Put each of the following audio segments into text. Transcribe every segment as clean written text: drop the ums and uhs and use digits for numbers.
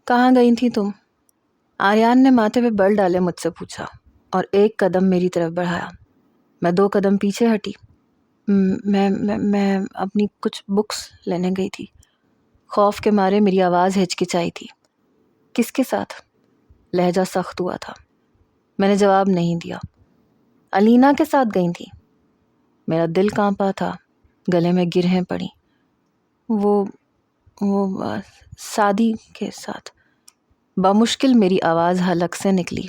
کہاں گئی تھی تم؟ آریان نے ماتھے پہ بل ڈالے مجھ سے پوچھا اور ایک قدم میری طرف بڑھایا۔ میں 2 قدم پیچھے ہٹی۔ میں اپنی کچھ بکس لینے گئی تھی۔ خوف کے مارے میری آواز ہچکچائی تھی۔ کس کے ساتھ؟ لہجہ سخت ہوا تھا۔ میں نے جواب نہیں دیا۔ علینا کے ساتھ گئی تھی۔ میرا دل کانپا تھا، گلے میں گرہیں پڑیں۔ وہ سعدی کے ساتھ۔ بمشکل میری آواز حلق سے نکلی۔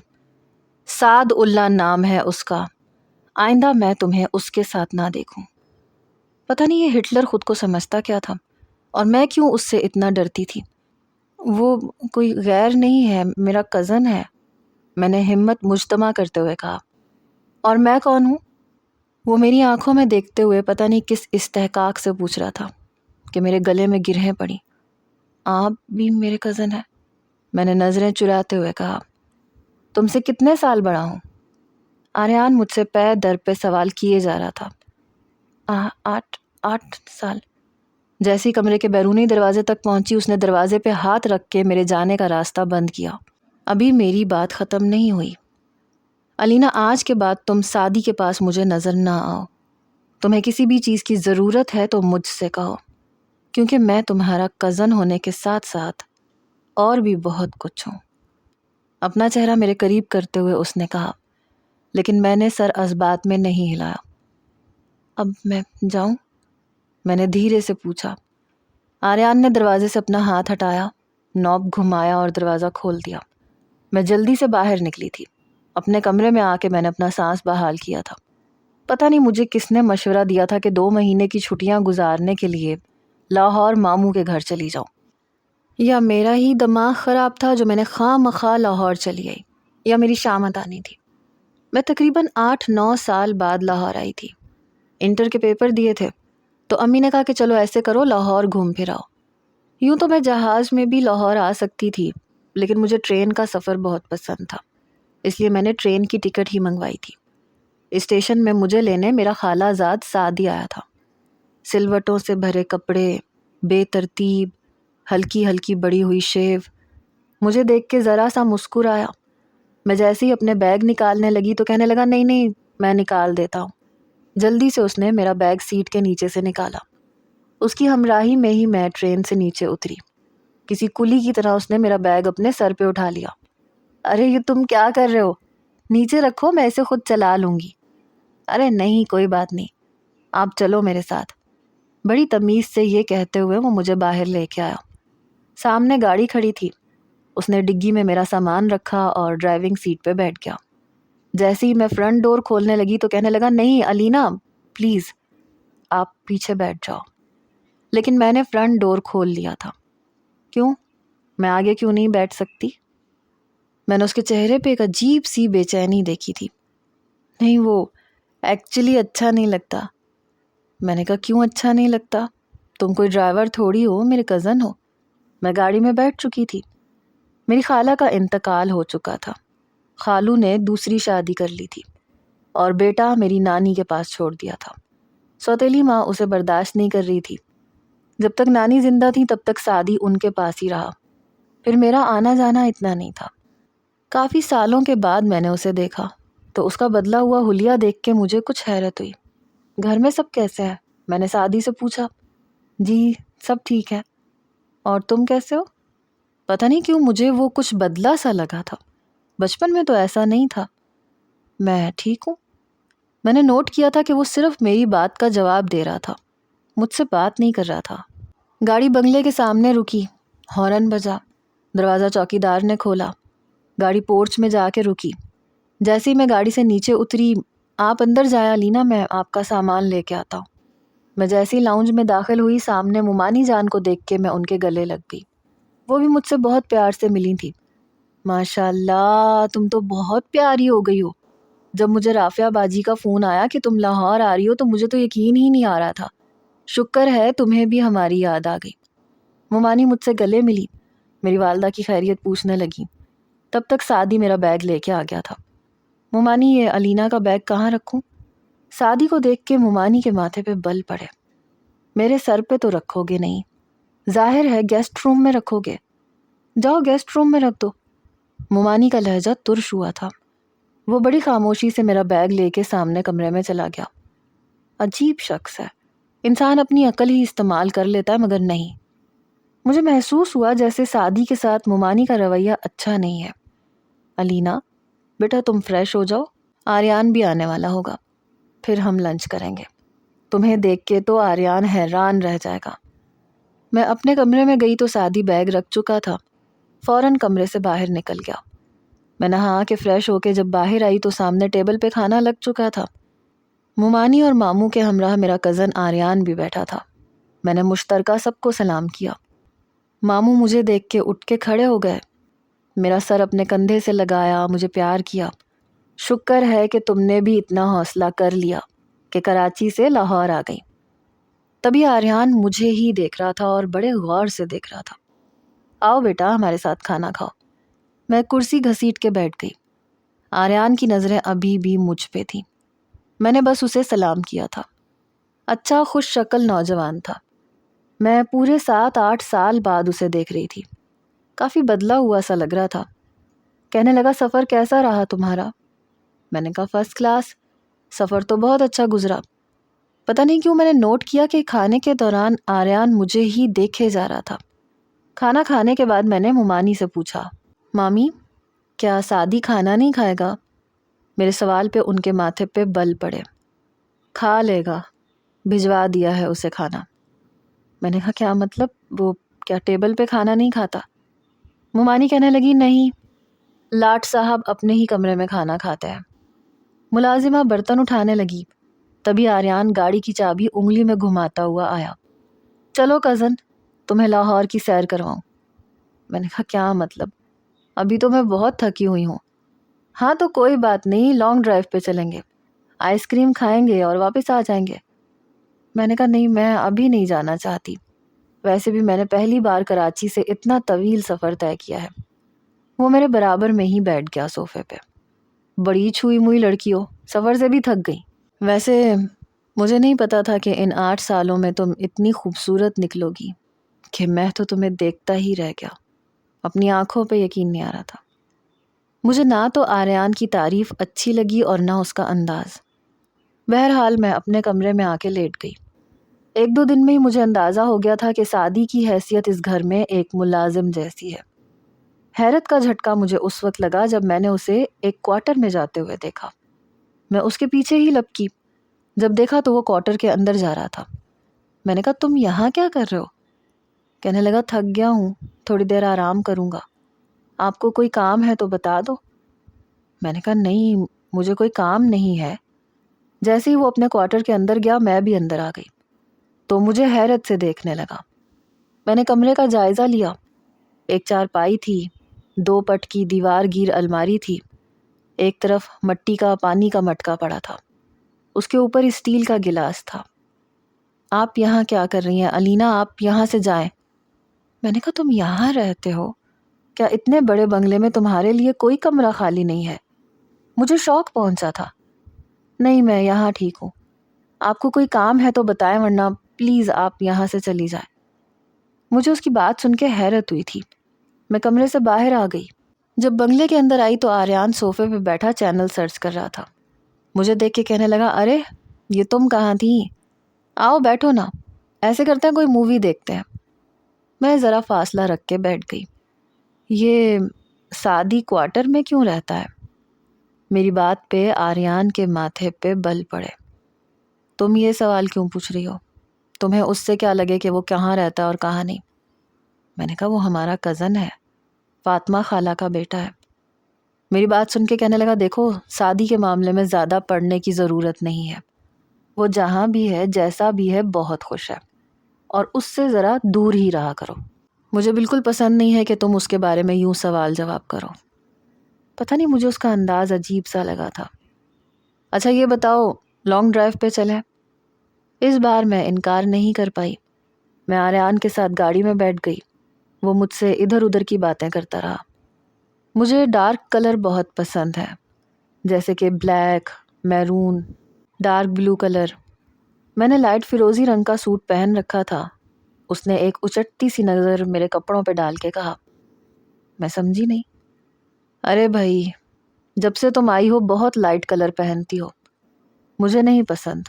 سعد اللہ نام ہے اس کا، آئندہ میں تمہیں اس کے ساتھ نہ دیکھوں۔ پتہ نہیں یہ ہٹلر خود کو سمجھتا کیا تھا اور میں کیوں اس سے اتنا ڈرتی تھی۔ وہ کوئی غیر نہیں ہے، میرا کزن ہے، میں نے ہمت مجتمع کرتے ہوئے کہا۔ اور میں کون ہوں؟ وہ میری آنکھوں میں دیکھتے ہوئے پتہ نہیں کس استحقاق سے پوچھ رہا تھا کہ میرے گلے میں گرہیں پڑیں۔ آپ بھی میرے کزن ہیں؟ میں نے نظریں چراتے ہوئے کہا۔ تم سے کتنے سال بڑا ہوں؟ آریان مجھ سے پے در پہ سوال کیے جا رہا تھا۔ 8 سال۔ جیسی کمرے کے بیرونی دروازے تک پہنچی اس نے دروازے پہ ہاتھ رکھ کے میرے جانے کا راستہ بند کیا۔ ابھی میری بات ختم نہیں ہوئی۔ علینا، آج کے بعد تم سعدی کے پاس مجھے نظر نہ آؤ۔ تمہیں کسی بھی چیز کی ضرورت ہے تو مجھ سے کہو، کیونکہ میں تمہارا کزن ہونے کے ساتھ ساتھ اور بھی بہت کچھ ہوں۔ اپنا چہرہ میرے قریب کرتے ہوئے اس نے کہا، لیکن میں نے سر اس بات میں نہیں ہلایا۔ اب میں جاؤں؟ میں نے دھیرے سے پوچھا۔ آریان نے دروازے سے اپنا ہاتھ ہٹایا، نوب گھمایا اور دروازہ کھول دیا۔ میں جلدی سے باہر نکلی تھی۔ اپنے کمرے میں آ کے میں نے اپنا سانس بحال کیا تھا۔ پتہ نہیں مجھے کس نے مشورہ دیا تھا کہ 2 مہینے کی چھٹیاں گزارنے کے لیے لاہور ماموں کے گھر چلی جاؤں، یا میرا ہی دماغ خراب تھا جو میں نے خواہ مخواہ لاہور چلی آئی، یا میری شامت آنی تھی۔ میں تقریباً 8-9 سال بعد لاہور آئی تھی۔ انٹر کے پیپر دیے تھے تو امی نے کہا کہ چلو ایسے کرو، لاہور گھوم پھر آؤ۔ یوں تو میں جہاز میں بھی لاہور آ سکتی تھی، لیکن مجھے ٹرین کا سفر بہت پسند تھا، اس لیے میں نے ٹرین کی ٹکٹ ہی منگوائی تھی۔ اسٹیشن میں مجھے لینے میرا خالہ زاد سعدی آیا تھا۔ سلوٹوں سے بھرے کپڑے، بے ترتیب، ہلکی ہلکی بڑی ہوئی شیو۔ مجھے دیکھ کے ذرا سا مسکرایا۔ میں جیسے ہی اپنے بیگ نکالنے لگی تو کہنے لگا، نہیں نہیں میں نکال دیتا ہوں۔ جلدی سے اس نے میرا بیگ سیٹ کے نیچے سے نکالا۔ اس کی ہمراہی میں ہی میں ٹرین سے نیچے اتری۔ کسی کلی کی طرح اس نے میرا بیگ اپنے سر پہ اٹھا لیا۔ ارے یہ تم کیا کر رہے ہو؟ نیچے رکھو، میں اسے خود چلا لوں گی۔ ارے نہیں کوئی بات نہیں، آپ چلو میرے ساتھ۔ بڑی تمیز سے یہ کہتے ہوئے وہ مجھے باہر لے کے آیا۔ سامنے گاڑی کھڑی تھی، اس نے ڈگی میں میرا سامان رکھا اور ڈرائیونگ سیٹ پہ بیٹھ گیا۔ جیسے ہی میں فرنٹ ڈور کھولنے لگی تو کہنے لگا، نہیں علینا پلیز آپ پیچھے بیٹھ جاؤ۔ لیکن میں نے فرنٹ ڈور کھول لیا تھا۔ کیوں؟ میں آگے کیوں نہیں بیٹھ سکتی؟ میں نے اس کے چہرے پہ ایک عجیب سی بے چینی دیکھی تھی۔ نہیں وہ ایکچولی اچھا نہیں لگتا۔ میں نے کہا، کیوں اچھا نہیں لگتا؟ تم کوئی ڈرائیور تھوڑی ہو، میرے کزن ہو۔ میں گاڑی میں بیٹھ چکی تھی۔ میری خالہ کا انتقال ہو چکا تھا۔ خالو نے دوسری شادی کر لی تھی اور بیٹا میری نانی کے پاس چھوڑ دیا تھا۔ سوتیلی ماں اسے برداشت نہیں کر رہی تھی۔ جب تک نانی زندہ تھی تب تک سعدی ان کے پاس ہی رہا، پھر میرا آنا جانا اتنا نہیں تھا۔ کافی سالوں کے بعد میں نے اسے دیکھا تو اس کا بدلا ہوا حلیہ دیکھ کے مجھے کچھ حیرت ہوئی۔ گھر میں سب کیسے ہیں؟ میں نے سعدی سے پوچھا۔ جی سب ٹھیک ہے، اور تم کیسے ہو؟ پتہ نہیں کیوں مجھے وہ کچھ بدلا سا لگا تھا، بچپن میں تو ایسا نہیں تھا۔ میں ٹھیک ہوں۔ میں نے نوٹ کیا تھا کہ وہ صرف میری بات کا جواب دے رہا تھا، مجھ سے بات نہیں کر رہا تھا۔ گاڑی بنگلے کے سامنے رکی، ہارن بجا، دروازہ چوکیدار نے کھولا، گاڑی پورچ میں جا کے رکی۔ جیسے ہی میں گاڑی سے نیچے اتری، آپ اندر جایا لینا، میں آپ کا سامان لے کے آتا ہوں۔ میں جیسے ہی لاؤنج میں داخل ہوئی، سامنے ممانی جان کو دیکھ کے میں ان کے گلے لگ گئی۔ وہ بھی مجھ سے بہت پیار سے ملی تھی۔ ماشاء اللہ تم تو بہت پیاری ہو گئی ہو۔ جب مجھے رافعہ باجی کا فون آیا کہ تم لاہور آ رہی ہو تو مجھے تو یقین ہی نہیں آ رہا تھا۔ شکر ہے تمہیں بھی ہماری یاد آ گئی۔ ممانی مجھ سے گلے ملی، میری والدہ کی خیریت پوچھنے لگی۔ تب تک سعدی میرا بیگ لے کے آ گیا تھا۔ ممانی یہ علینا کا بیگ کہاں رکھوں؟ سعدی کو دیکھ کے ممانی کے ماتھے پہ بل پڑے۔ میرے سر پہ تو رکھو گے نہیں، ظاہر ہے گیسٹ روم میں رکھو گے۔ جاؤ گیسٹ روم میں رکھ دو۔ ممانی کا لہجہ ترش ہوا تھا۔ وہ بڑی خاموشی سے میرا بیگ لے کے سامنے کمرے میں چلا گیا۔ عجیب شخص ہے، انسان اپنی عقل ہی استعمال کر لیتا ہے مگر نہیں۔ مجھے محسوس ہوا جیسے سعدی کے ساتھ ممانی کا رویہ اچھا نہیں ہے۔ علینا بیٹا تم فریش ہو جاؤ، آریان بھی آنے والا ہوگا، پھر ہم لنچ کریں گے۔ تمہیں دیکھ کے تو آریان حیران رہ جائے گا۔ میں اپنے کمرے میں گئی تو سعدی بیگ رکھ چکا تھا۔ فوراً کمرے سے باہر نکل گیا۔ میں نہا کے فریش ہو کے جب باہر آئی تو سامنے ٹیبل پہ کھانا لگ چکا تھا۔ ممانی اور ماموں کے ہمراہ میرا کزن آریان بھی بیٹھا تھا۔ میں نے مشترکہ سب کو سلام کیا۔ ماموں مجھے دیکھ کے اٹھ کے کھڑے ہو گئے، میرا سر اپنے کندھے سے لگایا، مجھے پیار کیا۔ شکر ہے کہ تم نے بھی اتنا حوصلہ کر لیا کہ کراچی سے لاہور آ گئی۔ تبھی آریان مجھے ہی دیکھ رہا تھا اور بڑے غور سے دیکھ رہا تھا۔ آؤ بیٹا ہمارے ساتھ کھانا کھاؤ۔ میں کرسی گھسیٹ کے بیٹھ گئی۔ آریان کی نظریں ابھی بھی مجھ پہ تھیں۔ میں نے بس اسے سلام کیا تھا۔ اچھا خوش شکل نوجوان تھا۔ میں پورے 7-8 سال بعد اسے دیکھ رہی تھی۔ کافی بدلا ہوا سا لگ رہا تھا۔ کہنے لگا سفر کیسا رہا تمہارا؟ میں نے کہا فرسٹ کلاس، سفر تو بہت اچھا گزرا۔ پتہ نہیں کیوں میں نے نوٹ کیا کہ کھانے کے دوران آریان مجھے ہی دیکھے جا رہا تھا۔ کھانا کھانے کے بعد میں نے ممانی سے پوچھا، مامی کیا سعدی کھانا نہیں کھائے گا؟ میرے سوال پہ ان کے ماتھے پہ بل پڑے۔ کھا لے گا، بھجوا دیا ہے اسے کھانا۔ میں نے کہا کیا مطلب، وہ کیا ٹیبل پہ کھانا نہیں کھاتا؟ ممانی کہنے لگی نہیں، لاٹ صاحب اپنے ہی کمرے میں کھانا کھاتے ہیں۔ ملازمہ برتن اٹھانے لگی، تبھی آریان گاڑی کی چابی انگلی میں گھماتا ہوا آیا۔ چلو کزن تمہیں لاہور کی سیر کرواؤں۔ میں نے کہا کیا مطلب، ابھی تو میں بہت تھکی ہوئی ہوں۔ ہاں تو کوئی بات نہیں، لانگ ڈرائیو پہ چلیں گے، آئس کریم کھائیں گے اور واپس آ جائیں گے۔ میں نے کہا نہیں میں ابھی نہیں جانا چاہتی، ویسے بھی میں نے پہلی بار کراچی سے اتنا طویل سفر طے کیا ہے۔ وہ میرے برابر میں ہی بیٹھ گیا صوفے پہ۔ بڑی چھوئی موئی لڑکی ہو، سفر سے بھی تھک گئی۔ ویسے مجھے نہیں پتا تھا کہ ان 8 سالوں میں تم اتنی خوبصورت نکلو گی کہ میں تو تمہیں دیکھتا ہی رہ گیا، اپنی آنکھوں پہ یقین نہیں آ رہا تھا۔ مجھے نہ تو آریان کی تعریف اچھی لگی اور نہ اس کا انداز۔ بہرحال میں اپنے کمرے میں آ کے لیٹ گئی۔ 1-2 دن میں ہی مجھے اندازہ ہو گیا تھا کہ سعدی کی حیثیت اس گھر میں ایک ملازم جیسی ہے۔ حیرت کا جھٹکا مجھے اس وقت لگا جب میں نے اسے ایک کوارٹر میں جاتے ہوئے دیکھا۔ میں اس کے پیچھے ہی لپکی، جب دیکھا تو وہ کوارٹر کے اندر جا رہا تھا۔ میں نے کہا تم یہاں کیا کر رہے ہو؟ کہنے لگا تھک گیا ہوں، تھوڑی دیر آرام کروں گا، آپ کو کوئی کام ہے تو بتا دو۔ میں نے کہا نہیں مجھے کوئی کام نہیں ہے۔ جیسے ہی وہ اپنے کوارٹر کے اندر گیا میں بھی اندر آ گئی تو مجھے حیرت سے دیکھنے لگا۔ میں نے کمرے کا جائزہ لیا۔ ایک چارپائی تھی، 2 پٹ کی دیوار گیر الماری تھی، ایک طرف مٹی کا پانی کا مٹکا پڑا تھا، اس کے اوپر اسٹیل کا گلاس تھا۔ آپ یہاں کیا کر رہی ہیں علینا، آپ یہاں سے جائیں۔ میں نے کہا تم یہاں رہتے ہو؟ کیا اتنے بڑے بنگلے میں تمہارے لیے کوئی کمرہ خالی نہیں ہے؟ مجھے شوق پہنچا تھا۔ نہیں میں یہاں ٹھیک ہوں، آپ کو کوئی کام ہے تو بتائیں ورنہ پلیز آپ یہاں سے چلی جائیں۔ مجھے اس کی بات سن کے حیرت ہوئی تھی۔ میں کمرے سے باہر آ گئی۔ جب بنگلے کے اندر آئی تو آریان صوفے پہ بیٹھا چینل سرچ کر رہا تھا۔ مجھے دیکھ کے کہنے لگا ارے یہ تم کہاں تھی؟ آؤ بیٹھو نا، ایسے کرتے ہیں کوئی مووی دیکھتے ہیں۔ میں ذرا فاصلہ رکھ کے بیٹھ گئی۔ یہ سعدی کوارٹر میں کیوں رہتا ہے؟ میری بات پہ آریان کے ماتھے پہ بل پڑے۔ تم یہ سوال کیوں پوچھ رہی ہو؟ تمہیں اس سے کیا لگے کہ وہ کہاں رہتا ہے اور کہاں نہیں؟ میں نے کہا وہ ہمارا کزن ہے، فاطمہ خالہ کا بیٹا ہے۔ میری بات سن کے کہنے لگا دیکھو سعدی کے معاملے میں زیادہ پڑھنے کی ضرورت نہیں ہے، وہ جہاں بھی ہے جیسا بھی ہے بہت خوش ہے، اور اس سے ذرا دور ہی رہا کرو۔ مجھے بالکل پسند نہیں ہے کہ تم اس کے بارے میں یوں سوال جواب کرو۔ پتہ نہیں مجھے اس کا انداز عجیب سا لگا تھا۔ اچھا یہ بتاؤ لانگ ڈرائیو پہ چلیں؟ اس بار میں انکار نہیں کر پائی۔ میں آریان کے ساتھ گاڑی میں بیٹھ گئی۔ وہ مجھ سے ادھر ادھر کی باتیں کرتا رہا۔ مجھے ڈارک کلر بہت پسند ہے، جیسے کہ black, maroon, dark blue colour. میں نے لائٹ فیروزی رنگ کا سوٹ پہن رکھا تھا۔ اس نے ایک اچٹتی سی نظر میرے کپڑوں پہ ڈال کے کہا میں سمجھی نہیں۔ ارے بھائی، جب سے تم آئی ہو بہت لائٹ کلر پہنتی ہو، مجھے نہیں پسند۔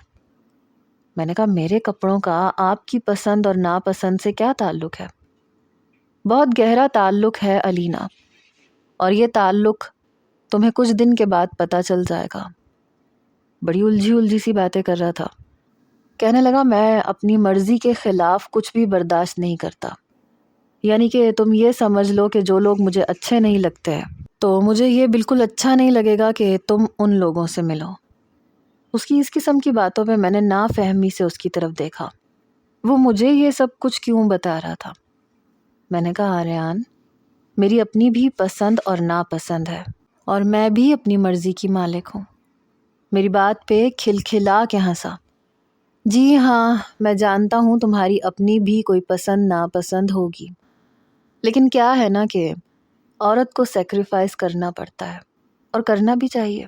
میں نے کہا میرے کپڑوں کا آپ کی پسند اور ناپسند سے کیا تعلق ہے؟ بہت گہرا تعلق ہے الینا، اور یہ تعلق تمہیں کچھ دن کے بعد پتہ چل جائے گا۔ بڑی الجھی سی باتیں کر رہا تھا۔ کہنے لگا میں اپنی مرضی کے خلاف کچھ بھی برداشت نہیں کرتا، یعنی کہ تم یہ سمجھ لو کہ جو لوگ مجھے اچھے نہیں لگتے تو مجھے یہ بالکل اچھا نہیں لگے گا کہ تم ان لوگوں سے ملو۔ اس کی اس قسم کی باتوں پہ میں نے نافہمی سے اس کی طرف دیکھا۔ وہ مجھے یہ سب کچھ کیوں بتا رہا تھا؟ میں نے کہا آریان، میری اپنی بھی پسند اور ناپسند ہے، اور میں بھی اپنی مرضی کی مالک ہوں۔ میری بات پہ کھلکھلا کے ہنسا۔ جی ہاں، میں جانتا ہوں تمہاری اپنی بھی کوئی پسند ناپسند ہوگی، لیکن کیا ہے نا کہ عورت کو سیکریفائز کرنا پڑتا ہے، اور کرنا بھی چاہیے،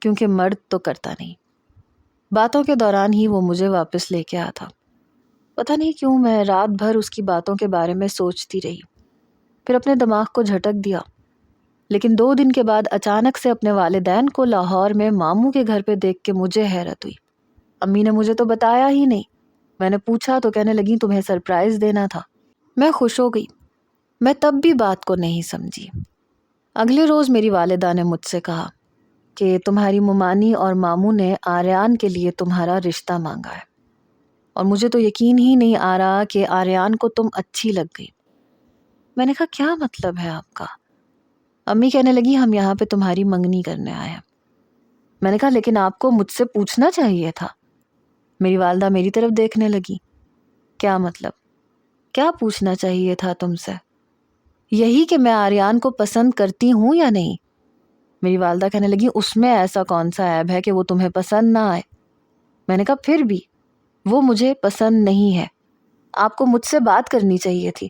کیونکہ مرد تو کرتا نہیں۔ باتوں کے دوران ہی وہ مجھے واپس لے کے آیا تھا۔ پتہ نہیں کیوں میں رات بھر اس کی باتوں کے بارے میں سوچتی رہی، پھر اپنے دماغ کو جھٹک دیا۔ لیکن 2 دن کے بعد اچانک سے اپنے والدین کو لاہور میں ماموں کے گھر پہ دیکھ کے مجھے حیرت ہوئی۔ امی نے مجھے تو بتایا ہی نہیں۔ میں نے پوچھا تو کہنے لگی تمہیں سرپرائز دینا تھا۔ میں خوش ہو گئی۔ میں تب بھی بات کو نہیں سمجھی۔ اگلے روز میری والدہ نے مجھ سے کہا کہ تمہاری ممانی اور ماموں نے آریان کے لیے تمہارا رشتہ مانگا ہے، اور مجھے تو یقین ہی نہیں آ رہا کہ آریان کو تم اچھی لگ گئی۔ میں نے کہا کیا مطلب ہے آپ کا؟ امی کہنے لگی ہم یہاں پہ تمہاری منگنی کرنے آئے ہیں۔ میں نے کہا لیکن آپ کو مجھ سے پوچھنا چاہیے تھا۔ میری والدہ میری طرف دیکھنے لگی۔ کیا مطلب؟ کیا پوچھنا چاہیے تھا تم سے؟ یہی کہ میں آریان کو پسند کرتی ہوں یا نہیں؟ میری والدہ کہنے لگی اس میں ایسا کون سا عیب ہے کہ وہ تمہیں پسند نہ آئے؟ میں نے کہا پھر بھی وہ مجھے پسند نہیں ہے، آپ کو مجھ سے بات کرنی چاہیے تھی۔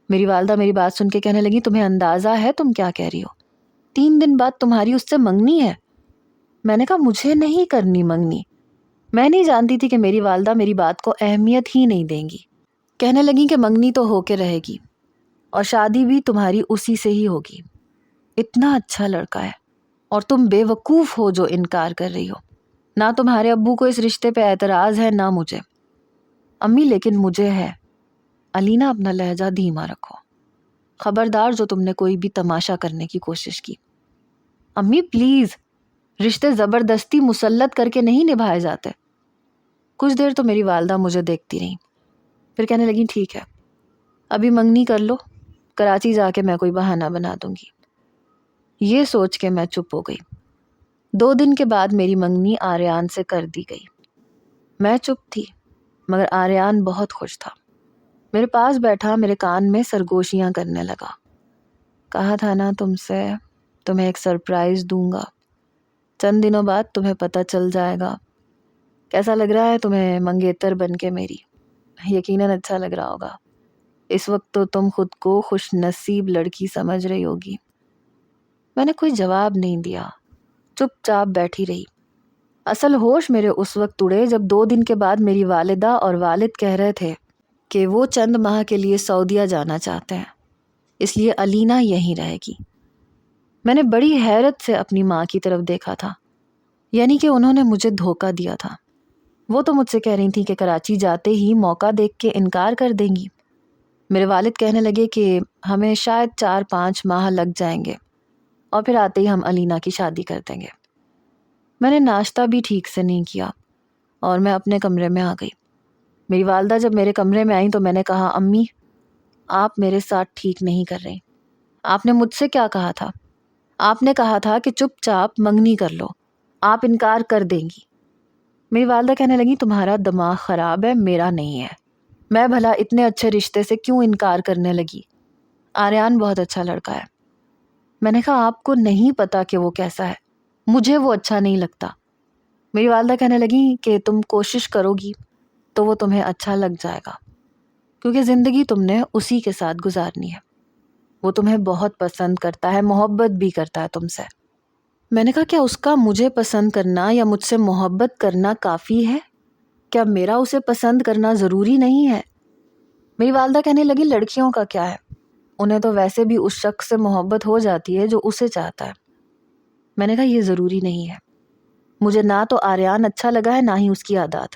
میری والدہ میری بات سن کے کہنے لگی تمہیں اندازہ ہے تم کیا کہہ رہی ہو؟ 3 دن بعد تمہاری اس سے منگنی ہے۔ میں نے کہا مجھے نہیں کرنی منگنی۔ میں نہیں جانتی تھی کہ میری والدہ میری بات کو اہمیت ہی نہیں دیں گی۔ کہنے لگی کہ منگنی تو ہو کے رہے گی، اور شادی بھی تمہاری اسی سے ہی ہوگی۔ اتنا اچھا لڑکا ہے، اور تم بے وقوف ہو جو انکار کر رہی ہو۔ نہ تمہارے ابو کو اس رشتے پہ اعتراض ہے نہ مجھے۔ امی لیکن مجھے ہے۔ الینا اپنا لہجہ دھیما رکھو، خبردار جو تم نے کوئی بھی تماشا کرنے کی کوشش کی۔ امی پلیز، رشتے زبردستی مسلط کر کے نہیں نبھائے جاتے۔ کچھ دیر تو میری والدہ مجھے دیکھتی رہی، پھر کہنے لگی ٹھیک ہے، ابھی منگنی کر لو، کراچی جا کے میں کوئی بہانہ بنا دوں گی۔ یہ سوچ کے میں چپ ہو گئی۔ 2 دن کے بعد میری منگنی آریان سے کر دی گئی۔ میں چپ تھی، مگر آریان بہت خوش تھا۔ میرے پاس بیٹھا میرے کان میں سرگوشیاں کرنے لگا۔ کہا تھا نا تم سے تمہیں ایک سرپرائز دوں گا، چند دنوں بعد تمہیں پتہ چل جائے گا۔ کیسا لگ رہا ہے تمہیں منگیتر بن کے میری؟ یقیناً اچھا لگ رہا ہوگا۔ اس وقت تو تم خود کو خوش نصیب لڑکی سمجھ رہی ہوگی۔ میں نے کوئی جواب نہیں دیا، چپ چاپ بیٹھی رہی۔ اصل ہوش میرے اس وقت اڑے جب 2 دن کے بعد میری والدہ اور والد کہہ رہے تھے کہ وہ چند ماہ کے لیے سعودیہ جانا چاہتے ہیں، اس لیے الینا یہیں رہے گی۔ میں نے بڑی حیرت سے اپنی ماں کی طرف دیکھا تھا، یعنی کہ انہوں نے مجھے دھوکہ دیا تھا۔ وہ تو مجھ سے کہہ رہی تھی کہ کراچی جاتے ہی موقع دیکھ کے انکار کر دیں گی۔ میرے والد کہنے لگے کہ ہمیں شاید 4-5 ماہ لگ جائیں گے، اور پھر آتے ہی ہم الینا کی شادی کر دیں گے۔ میں نے ناشتہ بھی ٹھیک سے نہیں کیا، اور میں اپنے کمرے میں آ گئی۔ میری والدہ جب میرے کمرے میں آئیں تو میں نے کہا امی، آپ میرے ساتھ ٹھیک نہیں کر رہی۔ آپ نے مجھ سے کیا کہا تھا؟ آپ نے کہا تھا کہ چپ چاپ منگنی کر لو، آپ انکار کر دیں گی۔ میری والدہ کہنے لگی تمہارا دماغ خراب ہے، میرا نہیں ہے۔ میں بھلا اتنے اچھے رشتے سے کیوں انکار کرنے لگی؟ آریان بہت اچھا لڑکا ہے۔ میں نے کہا آپ کو نہیں پتا کہ وہ کیسا ہے، مجھے وہ اچھا نہیں لگتا۔ میری والدہ کہنے لگی کہ تم کوشش کرو گی تو وہ تمہیں اچھا لگ جائے گا، کیونکہ زندگی تم نے اسی کے ساتھ گزارنی ہے۔ وہ تمہیں بہت پسند کرتا ہے، محبت بھی کرتا ہے تم سے۔ میں نے کہا کیا اس کا مجھے پسند کرنا یا مجھ سے محبت کرنا کافی ہے؟ کیا میرا اسے پسند کرنا ضروری نہیں ہے؟ میری والدہ کہنے لگی لڑکیوں کا کیا ہے، انہیں تو ویسے بھی اس شخص سے محبت ہو جاتی ہے جو اسے چاہتا ہے۔ میں نے کہا یہ ضروری نہیں ہے، مجھے نہ تو آریان اچھا لگا ہے نہ ہی اس کی عادات،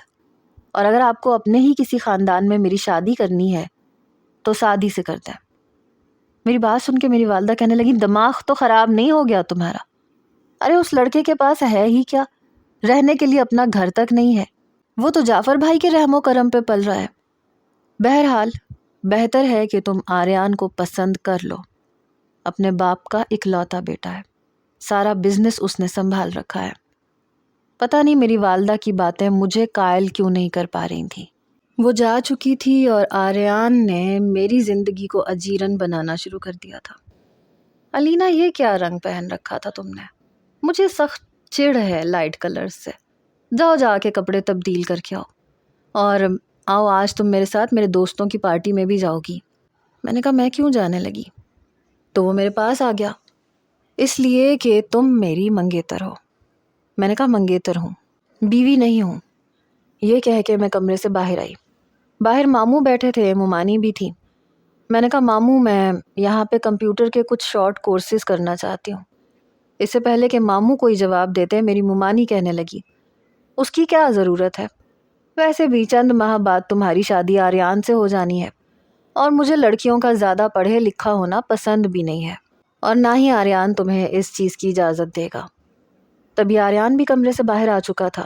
اور اگر آپ کو اپنے ہی کسی خاندان میں میری شادی کرنی ہے تو سادی سے کرتے ہیں۔ میری بات سن کے میری والدہ کہنے لگی دماغ تو خراب نہیں ہو گیا تمہارا؟ ارے اس لڑکے کے پاس ہے ہی کیا، رہنے کے لیے اپنا گھر تک نہیں ہے، وہ تو جعفر بھائی کے رحم و کرم پہ پل رہا ہے۔ بہرحال بہتر ہے کہ تم آریان کو پسند کر لو، اپنے باپ کا اکلوتا بیٹا ہے، سارا بزنس اس نے سنبھال رکھا ہے۔ پتہ نہیں میری والدہ کی باتیں مجھے قائل کیوں نہیں کر پا رہی تھیں۔ وہ جا چکی تھی اور آریان نے میری زندگی کو اجیرن بنانا شروع کر دیا تھا۔ علینا یہ کیا رنگ پہن رکھا تھا تم نے؟ مجھے سخت چڑ ہے لائٹ کلرز سے، جاؤ جا کے کپڑے تبدیل کر کے آؤ، اور آؤ آج تم میرے ساتھ میرے دوستوں کی پارٹی میں بھی جاؤ گی۔ میں نے کہا میں کیوں جانے لگی؟ تو وہ میرے پاس آ گیا، اس لیے کہ تم میری منگیتر ہو۔ میں نے کہا منگیتر ہوں، بیوی نہیں ہوں۔ یہ کہہ کے میں کمرے سے باہر آئی۔ باہر ماموں بیٹھے تھے، ممانی بھی تھی۔ میں نے کہا ماموں میں یہاں پہ کمپیوٹر کے کچھ شارٹ کورسز کرنا چاہتی ہوں۔ اس سے پہلے کہ ماموں کوئی جواب دیتے میری ممانی کہنے لگی اس کی کیا ضرورت ہے، ویسے بھی چند ماہ بعد تمہاری شادی آریان سے ہو جانی ہے، اور مجھے لڑکیوں کا زیادہ پڑھے لکھا ہونا پسند بھی نہیں ہے، اور نہ ہی آریان تمہیں اس چیز کی اجازت دے گا۔ تبھی آریان بھی کمرے سے باہر آ چکا تھا۔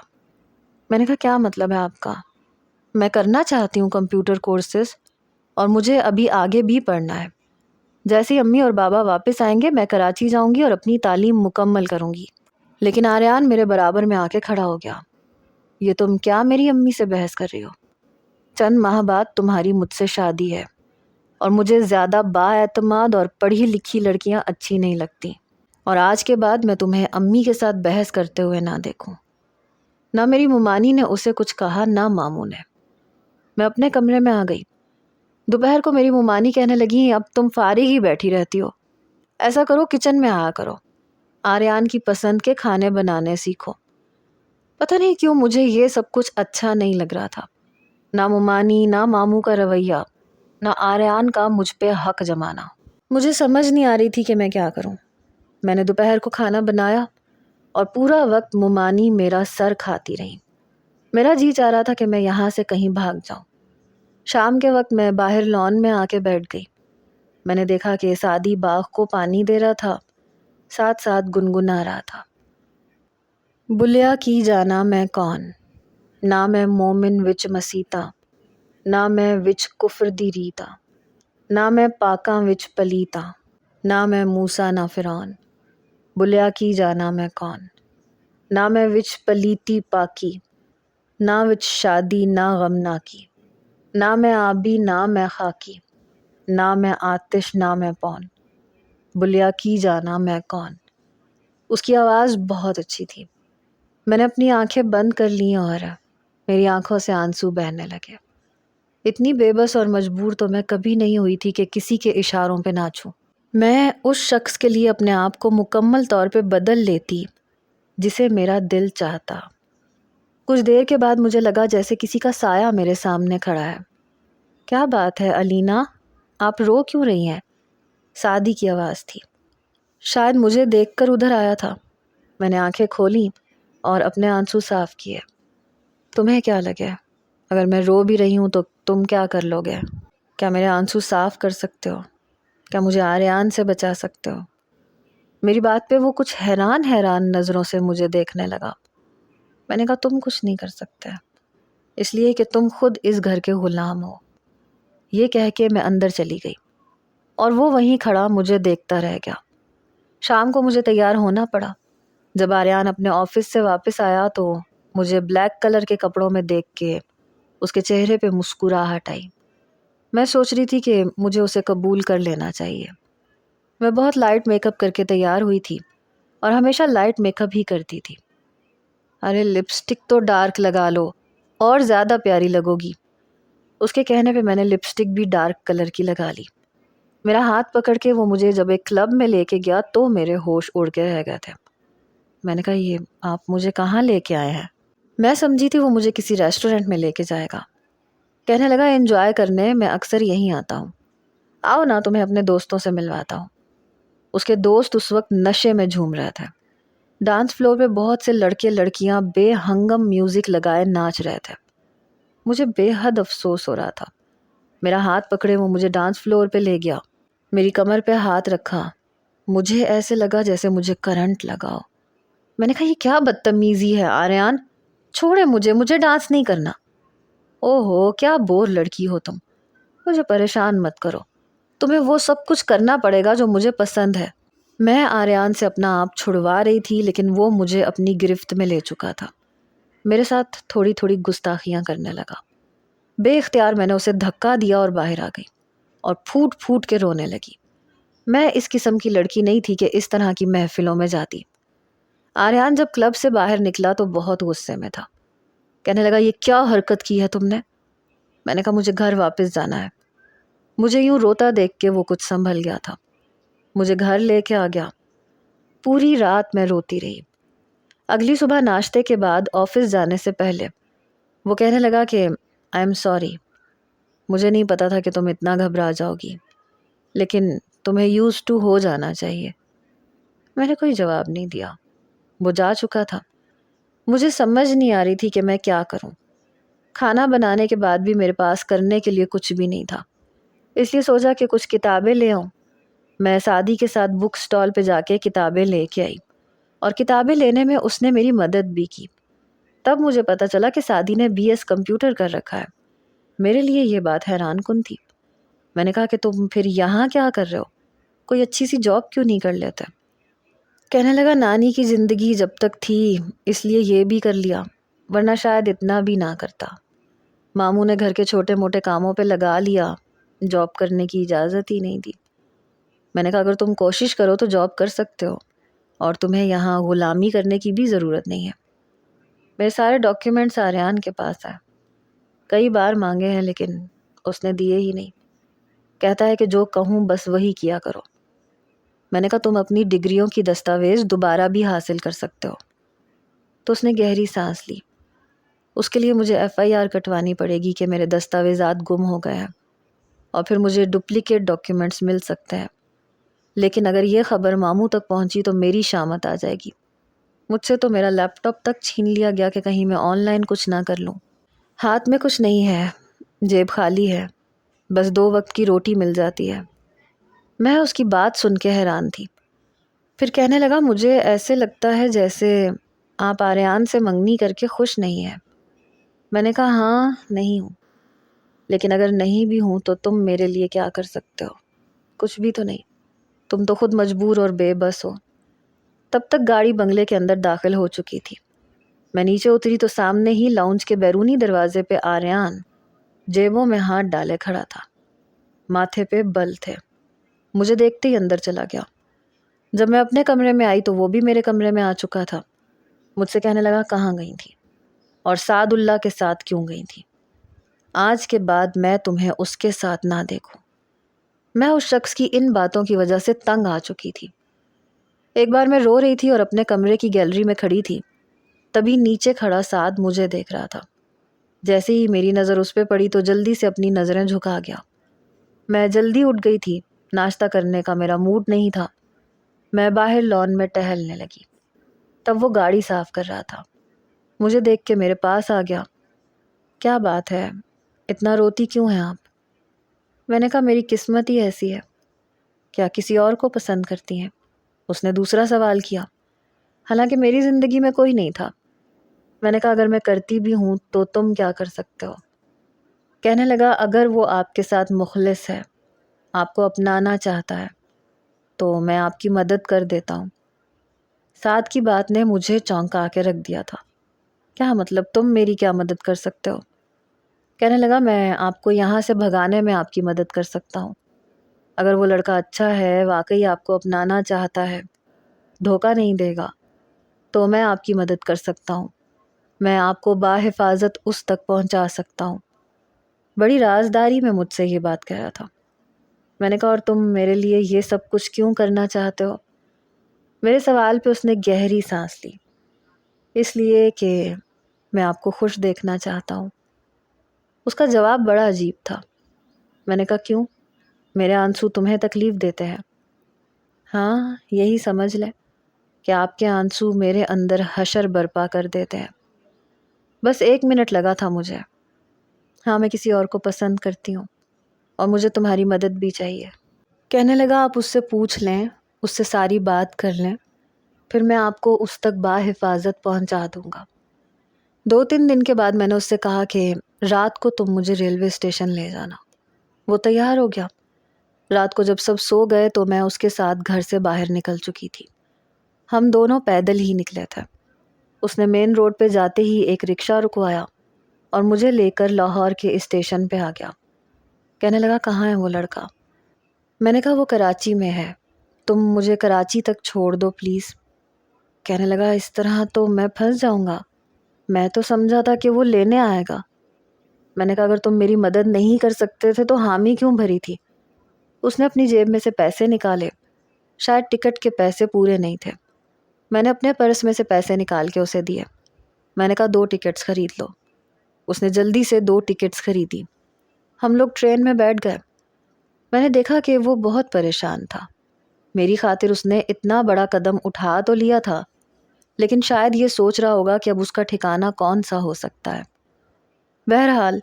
میں نے کہا کیا مطلب ہے آپ کا؟ میں کرنا چاہتی ہوں کمپیوٹر کورسز، اور مجھے ابھی آگے بھی پڑھنا ہے۔ جیسے امی اور بابا واپس آئیں گے میں کراچی جاؤں گی اور اپنی تعلیم مکمل کروں گی۔ لیکن آریان میرے برابر میں آ کے کھڑا ہو گیا۔ یہ تم کیا میری امی سے بحث کر رہی ہو؟ چند ماہ بعد تمہاری مجھ سے شادی ہے، اور مجھے زیادہ با اعتماد اور پڑھی لکھی لڑکیاں اچھی نہیں لگتی، اور آج کے بعد میں تمہیں امی کے ساتھ بحث کرتے ہوئے نہ دیکھوں۔ نہ میری ممانی نے اسے کچھ کہا نہ ماموں نے۔ میں اپنے کمرے میں آ گئی۔ دوپہر کو میری ممانی کہنے لگی اب تم فارغ ہی بیٹھی رہتی ہو، ایسا کرو کچن میں آیا کرو، آریان کی پسند کے کھانے بنانے سیکھو۔ پتہ نہیں کیوں مجھے یہ سب کچھ اچھا نہیں لگ رہا تھا، نہ ممانی، نہ ماموں کا رویہ، نہ آریان کا مجھ پہ حق جمانا۔ مجھے سمجھ نہیں آ رہی تھی کہ میں کیا کروں۔ میں نے دوپہر کو کھانا بنایا اور پورا وقت ممانی میرا سر کھاتی رہی۔ میرا جی چاہ رہا تھا کہ میں یہاں سے کہیں بھاگ جاؤں۔ شام کے وقت میں باہر لان میں آ کے بیٹھ گئی۔ میں نے دیکھا کہ سعدی باغ کو پانی دے رہا تھا، ساتھ ساتھ گنگنا رہا تھا۔ بلیا کی جانا میں کون، نہ میں مومن وچ مسیتا، نہ میں وچ کفر دی ریتا، نہ میں پاکاں وچ پلیتا، نہ میں موسیٰ نہ فرعون۔ بلیا کی جانا میں کون، نہ میں وچ پلیتی پاکی، نہ وچ شادی نہ غمنا کی، نہ میں آبی نہ میں خاکی، نہ میں آتش نہ میں پون۔ بلیا کی جانا میں کون۔ اس کی آواز بہت اچھی تھی۔ میں نے اپنی آنکھیں بند کر لیں اور میری آنکھوں سے آنسو بہنے لگے۔ اتنی بے بس اور مجبور تو میں کبھی نہیں ہوئی تھی کہ کسی کے اشاروں پہ ناچوں۔ میں اس شخص کے لیے اپنے آپ کو مکمل طور پہ بدل لیتی جسے میرا دل چاہتا۔ کچھ دیر کے بعد مجھے لگا جیسے کسی کا سایہ میرے سامنے کھڑا ہے۔ کیا بات ہے علینا، آپ رو کیوں رہی ہیں؟ سعدی کی آواز تھی۔ شاید مجھے دیکھ کر ادھر آیا تھا۔ میں نے آنکھیں کھولیں اور اپنے آنسو صاف کیے۔ تمہیں کیا لگے اگر میں رو بھی رہی ہوں تو تم کیا کر لو گے؟ کیا میرے آنسو صاف کر سکتے ہو؟ کیا مجھے آریان سے بچا سکتے ہو؟ میری بات پہ وہ کچھ حیران نظروں سے مجھے دیکھنے لگا۔ میں نے کہا تم کچھ نہیں کر سکتے، اس لیے کہ تم خود اس گھر کے غلام ہو۔ یہ کہہ کے میں اندر چلی گئی اور وہ وہیں کھڑا مجھے دیکھتا رہ گیا۔ شام کو مجھے تیار ہونا پڑا۔ جب آریان اپنے آفس سے واپس آیا تو مجھے بلیک کلر کے کپڑوں میں دیکھ کے اس کے چہرے پہ مسکراہٹ آئی۔ میں سوچ رہی تھی کہ مجھے اسے قبول کر لینا چاہیے۔ میں بہت لائٹ میک اپ کر کے تیار ہوئی تھی اور ہمیشہ لائٹ میک اپ ہی کرتی تھی۔ ارے لپسٹک تو ڈارک لگا لو اور زیادہ پیاری لگو گی۔ اس کے کہنے پہ میں نے لپسٹک بھی ڈارک کلر کی لگا لی۔ میرا ہاتھ پکڑ کے وہ مجھے جب ایک کلب میں لے کے گیا تو میرے ہوش اڑ کے رہ گئے تھے۔ میں نے کہا یہ آپ مجھے کہاں لے کے آئے ہیں؟ میں سمجھی تھی وہ مجھے کسی ریسٹورنٹ میں لے کے جائے گا۔ کہنے لگا انجوائے کرنے میں اکثر یہیں آتا ہوں۔ آؤ نا تمہیں اپنے دوستوں سے ملواتا ہوں۔ اس کے دوست اس وقت نشے میں جھوم رہے تھے۔ ڈانس فلور پہ بہت سے لڑکے لڑکیاں بے ہنگم میوزک لگائے ناچ رہے تھے۔ مجھے بے حد افسوس ہو رہا تھا۔ میرا ہاتھ پکڑے وہ مجھے ڈانس فلور پہ لے گیا، میری کمر پہ ہاتھ رکھا۔ مجھے ایسے لگا جیسے مجھے کرنٹ لگا ہو۔ میں نے کہا یہ کیا بدتمیزی ہے آریان، چھوڑے مجھے ڈانس نہیں کرنا۔ او ہو کیا بور لڑکی ہو تم، مجھے پریشان مت کرو، تمہیں وہ سب کچھ کرنا پڑے گا جو مجھے پسند ہے۔ میں آریان سے اپنا آپ چھڑوا رہی تھی لیکن وہ مجھے اپنی گرفت میں لے چکا تھا۔ میرے ساتھ تھوڑی تھوڑی گستاخیاں کرنے لگا۔ بے اختیار میں نے اسے دھکا دیا اور باہر آ گئی اور پھوٹ پھوٹ کے رونے لگی۔ میں اس قسم کی لڑکی نہیں تھی کہ اس طرح کی محفلوں میں جاتی۔ آریان جب کلب سے باہر نکلا تو بہت غصے میں تھا۔ کہنے لگا یہ کیا حرکت کی ہے تم نے؟ میں نے کہا مجھے گھر واپس جانا ہے۔ مجھے یوں روتا دیکھ کے وہ کچھ سنبھل گیا تھا، مجھے گھر لے کے آ گیا۔ پوری رات میں روتی رہی۔ اگلی صبح ناشتے کے بعد آفس جانے سے پہلے وہ کہنے لگا کہ آئی ایم سوری، مجھے نہیں پتا تھا کہ تم اتنا گھبرا جاؤ گی، لیکن تمہیں یوز ٹو ہو جانا چاہیے۔ میں نے کوئی جواب نہیں دیا، وہ جا چکا تھا۔ مجھے سمجھ نہیں آ رہی تھی کہ میں کیا کروں۔ کھانا بنانے کے بعد بھی میرے پاس کرنے کے لیے کچھ بھی نہیں تھا، اس لیے سوچا کہ کچھ کتابیں لے آؤں۔ میں سعدی کے ساتھ بک سٹال پہ جا کے کتابیں لے کے آئی اور کتابیں لینے میں اس نے میری مدد بھی کی۔ تب مجھے پتا چلا کہ سعدی نے BS کمپیوٹر کر رکھا ہے۔ میرے لیے یہ بات حیران کن تھی۔ میں نے کہا کہ تم پھر یہاں کیا کر رہے ہو؟ کوئی اچھی سی جاب کیوں نہیں کر لیتے؟ کہنے لگا نانی کی زندگی جب تک تھی اس لیے یہ بھی کر لیا، ورنہ شاید اتنا بھی نہ کرتا۔ ماموں نے گھر کے چھوٹے موٹے کاموں پہ لگا لیا، جاب کرنے کی اجازت ہی نہیں دی۔ میں نے کہا اگر تم کوشش کرو تو جاب کر سکتے ہو اور تمہیں یہاں غلامی کرنے کی بھی ضرورت نہیں ہے۔ میرے سارے ڈاکیومنٹس آریان کے پاس ہیں، کئی بار مانگے ہیں لیکن اس نے دیے ہی نہیں۔ کہتا ہے کہ جو کہوں بس وہی کیا کرو۔ میں نے کہا تم اپنی ڈگریوں کی دستاویز دوبارہ بھی حاصل کر سکتے ہو۔ تو اس نے گہری سانس لی۔ اس کے لیے مجھے FIR کٹوانی پڑے گی کہ میرے دستاویزات گم ہو گئے ہیں اور پھر مجھے ڈپلیکیٹ ڈاکیومنٹس مل سکتے ہیں، لیکن اگر یہ خبر ماموں تک پہنچی تو میری شامت آ جائے گی۔ مجھ سے تو میرا لیپ ٹاپ تک چھین لیا گیا کہ کہیں میں آن لائن کچھ نہ کر لوں۔ ہاتھ میں کچھ نہیں ہے، جیب خالی ہے، بس 2 وقت کی روٹی مل جاتی ہے۔ میں اس کی بات سن کے حیران تھی۔ پھر کہنے لگا مجھے ایسے لگتا ہے جیسے آپ آریان سے منگنی کر کے خوش نہیں ہیں۔ میں نے کہا ہاں نہیں ہوں، لیکن اگر نہیں بھی ہوں تو تم میرے لیے کیا کر سکتے ہو؟ کچھ بھی تو نہیں، تم تو خود مجبور اور بے بس ہو۔ تب تک گاڑی بنگلے کے اندر داخل ہو چکی تھی۔ میں نیچے اتری تو سامنے ہی لاؤنج کے بیرونی دروازے پہ آریان جیبوں میں ہاتھ ڈالے کھڑا تھا، ماتھے پہ بل تھے۔ مجھے دیکھتے ہی اندر چلا گیا۔ جب میں اپنے کمرے میں آئی تو وہ بھی میرے کمرے میں آ چکا تھا۔ مجھ سے کہنے لگا کہاں گئی تھی اور سعد اللہ کے ساتھ کیوں گئی تھی؟ آج کے بعد میں تمہیں اس کے ساتھ نہ دیکھوں۔ میں اس شخص کی ان باتوں کی وجہ سے تنگ آ چکی تھی۔ ایک بار میں رو رہی تھی اور اپنے کمرے کی گیلری میں کھڑی تھی، تبھی نیچے کھڑا سعد مجھے دیکھ رہا تھا۔ جیسے ہی میری نظر اس پہ پڑی تو جلدی سے اپنی نظریں جھکا گیا۔ میں جلدی اٹھ گئی تھی، ناشتہ کرنے کا میرا موڈ نہیں تھا۔ میں باہر لان میں ٹہلنے لگی۔ تب وہ گاڑی صاف کر رہا تھا، مجھے دیکھ کے میرے پاس آ گیا۔ کیا بات ہے، اتنا روتی کیوں ہیں آپ؟ میں نے کہا میری قسمت ہی ایسی ہے۔ کیا کسی اور کو پسند کرتی ہیں؟ اس نے دوسرا سوال کیا، حالانکہ میری زندگی میں کوئی نہیں تھا۔ میں نے کہا اگر میں کرتی بھی ہوں تو تم کیا کر سکتے ہو؟ کہنے لگا اگر وہ آپ کے ساتھ مخلص ہے، آپ کو اپنانا چاہتا ہے تو میں آپ کی مدد کر دیتا ہوں۔ سعد کی بات نے مجھے چونکا کے رکھ دیا تھا۔ کیا مطلب تم میری کیا مدد کر سکتے ہو؟ کہنے لگا میں آپ کو یہاں سے بھگانے میں آپ کی مدد کر سکتا ہوں۔ اگر وہ لڑکا اچھا ہے، واقعی آپ کو اپنانا چاہتا ہے، دھوکہ نہیں دے گا، تو میں آپ کی مدد کر سکتا ہوں۔ میں آپ کو باحفاظت اس تک پہنچا سکتا ہوں۔ بڑی رازداری میں مجھ سے یہ بات کہہ رہا تھا۔ میں نے کہا اور تم میرے لیے یہ سب کچھ کیوں کرنا چاہتے ہو؟ میرے سوال پہ اس نے گہری سانس لی۔ اس لیے کہ میں آپ کو خوش دیکھنا چاہتا ہوں۔ اس کا جواب بڑا عجیب تھا۔ میں نے کہا کیوں؟ میرے آنسو تمہیں تکلیف دیتے ہیں؟ ہاں، یہی سمجھ لیں کہ آپ کے آنسو میرے اندر حشر برپا کر دیتے ہیں۔ بس 1 منٹ لگا تھا مجھے۔ ہاں، میں کسی اور کو پسند کرتی ہوں اور مجھے تمہاری مدد بھی چاہیے۔ کہنے لگا آپ اس سے پوچھ لیں، اس سے ساری بات کر لیں، پھر میں آپ کو اس تک بحفاظت پہنچا دوں گا۔ 2-3 دن کے بعد میں نے اس سے کہا کہ رات کو تم مجھے ریلوے اسٹیشن لے جانا۔ وہ تیار ہو گیا۔ رات کو جب سب سو گئے تو میں اس کے ساتھ گھر سے باہر نکل چکی تھی۔ ہم دونوں پیدل ہی نکلے تھے۔ اس نے مین روڈ پہ جاتے ہی ایک رکشہ رکوایا اور مجھے لے کر لاہور کے اسٹیشن پہ آ گیا۔ کہنے لگا کہاں ہے وہ لڑکا؟ میں نے کہا وہ کراچی میں ہے، تم مجھے کراچی تک چھوڑ دو پلیز۔ کہنے لگا اس طرح تو میں پھنس جاؤں گا، میں تو سمجھا تھا کہ وہ لینے آئے گا۔ میں نے کہا اگر تم میری مدد نہیں کر سکتے تھے تو حامی کیوں بھری تھی؟ اس نے اپنی جیب میں سے پیسے نکالے، شاید ٹکٹ کے پیسے پورے نہیں تھے۔ میں نے اپنے پرس میں سے پیسے نکال کے اسے دیے۔ میں نے کہا 2 ٹکٹس خرید لو۔ اس نے جلدی سے 2 ٹکٹس خریدی۔ ہم لوگ ٹرین میں بیٹھ گئے۔ میں نے دیکھا کہ وہ بہت پریشان تھا۔ میری خاطر اس نے اتنا بڑا قدم اٹھا تو لیا تھا، لیکن شاید یہ سوچ رہا ہوگا کہ اب اس کا ٹھکانہ کون سا ہو سکتا ہے۔ بہرحال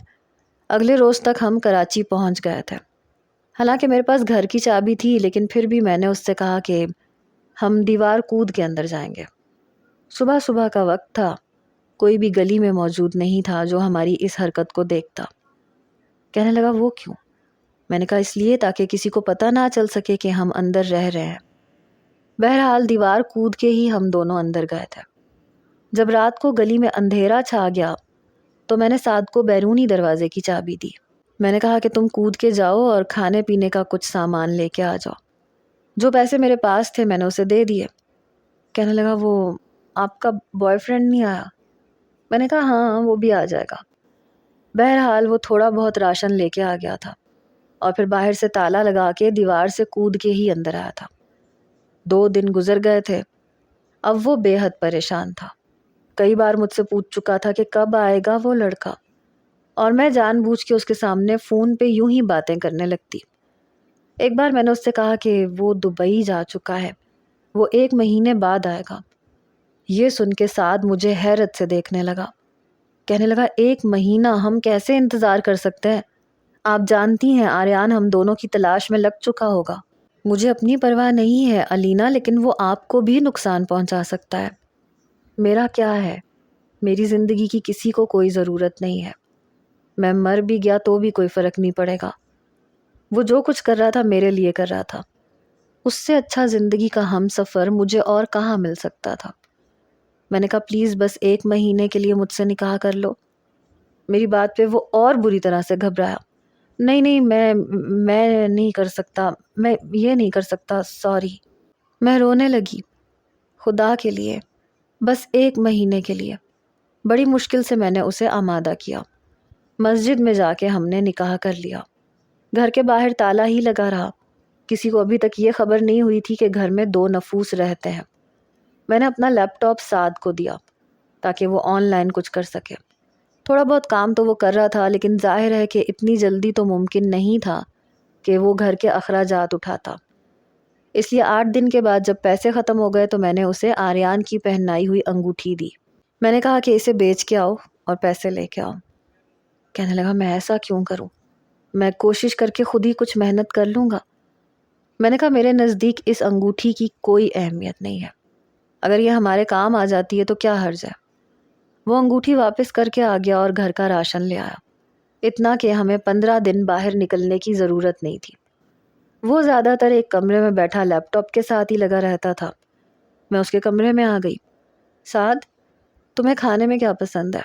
اگلے روز تک ہم کراچی پہنچ گئے تھے۔ حالانکہ میرے پاس گھر کی چابی تھی، لیکن پھر بھی میں نے اس سے کہا کہ ہم دیوار کود کے اندر جائیں گے۔ صبح صبح کا وقت تھا، کوئی بھی گلی میں موجود نہیں تھا جو ہماری اس حرکت کو دیکھتا۔ کہنے لگا وہ کیوں؟ میں نے کہا اس لیے تاکہ کسی کو پتہ نہ چل سکے کہ ہم اندر رہ رہے ہیں۔ بہرحال دیوار کود کے ہی ہم دونوں اندر گئے تھے۔ جب رات کو گلی میں اندھیرا چھا گیا تو میں نے سعد کو بیرونی دروازے کی چابی دی۔ میں نے کہا کہ تم کود کے جاؤ اور کھانے پینے کا کچھ سامان لے کے آ جاؤ۔ جو پیسے میرے پاس تھے میں نے اسے دے دیے۔ کہنے لگا وہ آپ کا بوائے فرینڈ نہیں آیا؟ میں نے کہا ہاں وہ بھی آ جائے گا۔ بہرحال وہ تھوڑا بہت راشن لے کے آ گیا تھا اور پھر باہر سے تالا لگا کے دیوار سے کود کے ہی اندر آیا تھا۔ 2 دن گزر گئے تھے۔ اب وہ بے حد پریشان تھا۔ کئی بار مجھ سے پوچھ چکا تھا کہ کب آئے گا وہ لڑکا، اور میں جان بوجھ کے اس کے سامنے فون پہ یوں ہی باتیں کرنے لگتی۔ ایک بار میں نے اس سے کہا کہ وہ دبئی جا چکا ہے، وہ 1 مہینے بعد آئے گا۔ یہ سن کے سعد مجھے حیرت سے دیکھنے لگا۔ کہنے لگا 1 مہینہ ہم کیسے انتظار کر سکتے ہیں؟ آپ جانتی ہیں آریان ہم دونوں کی تلاش میں لگ چکا ہوگا۔ مجھے اپنی پرواہ نہیں ہے علینا، لیکن وہ آپ کو بھی نقصان پہنچا سکتا ہے۔ میرا کیا ہے؟ میری زندگی کی کسی کو کوئی ضرورت نہیں ہے۔ میں مر بھی گیا تو بھی کوئی فرق نہیں پڑے گا۔ وہ جو کچھ کر رہا تھا میرے لیے کر رہا تھا۔ اس سے اچھا زندگی کا ہم سفر مجھے اور کہاں مل سکتا تھا۔ میں نے کہا پلیز بس 1 مہینے کے لیے مجھ سے نکاح کر لو۔ میری بات پہ وہ اور بری طرح سے گھبرایا۔ نہیں میں نہیں کر سکتا، میں یہ نہیں کر سکتا، سوری۔ میں رونے لگی۔ خدا کے لیے بس 1 مہینے کے لیے۔ بڑی مشکل سے میں نے اسے آمادہ کیا۔ مسجد میں جا کے ہم نے نکاح کر لیا۔ گھر کے باہر تالا ہی لگا رہا۔ کسی کو ابھی تک یہ خبر نہیں ہوئی تھی کہ گھر میں 2 نفوس رہتے ہیں۔ میں نے اپنا لیپ ٹاپ سعد کو دیا تاکہ وہ آن لائن کچھ کر سکے۔ تھوڑا بہت کام تو وہ کر رہا تھا، لیکن ظاہر ہے کہ اتنی جلدی تو ممکن نہیں تھا کہ وہ گھر کے اخراجات اٹھاتا۔ اس لیے 8 دن کے بعد جب پیسے ختم ہو گئے تو میں نے اسے آریان کی پہنائی ہوئی انگوٹھی دی۔ میں نے کہا کہ اسے بیچ کے آؤ اور پیسے لے کے آؤ۔ کہنے لگا میں ایسا کیوں کروں؟ میں کوشش کر کے خود ہی کچھ محنت کر لوں گا۔ میں نے کہا میرے نزدیک اس انگوٹھی کی کوئی اہمیت نہیں ہے، اگر یہ ہمارے کام آ جاتی ہے تو کیا حرج ہے۔ وہ انگوٹھی واپس کر کے آ گیا اور گھر کا راشن لے آیا، اتنا کہ ہمیں 15 دن باہر نکلنے کی ضرورت نہیں تھی۔ وہ زیادہ تر ایک کمرے میں بیٹھا لیپ ٹاپ کے ساتھ ہی لگا رہتا تھا۔ میں اس کے کمرے میں آ گئی۔ سعد تمہیں کھانے میں کیا پسند ہے؟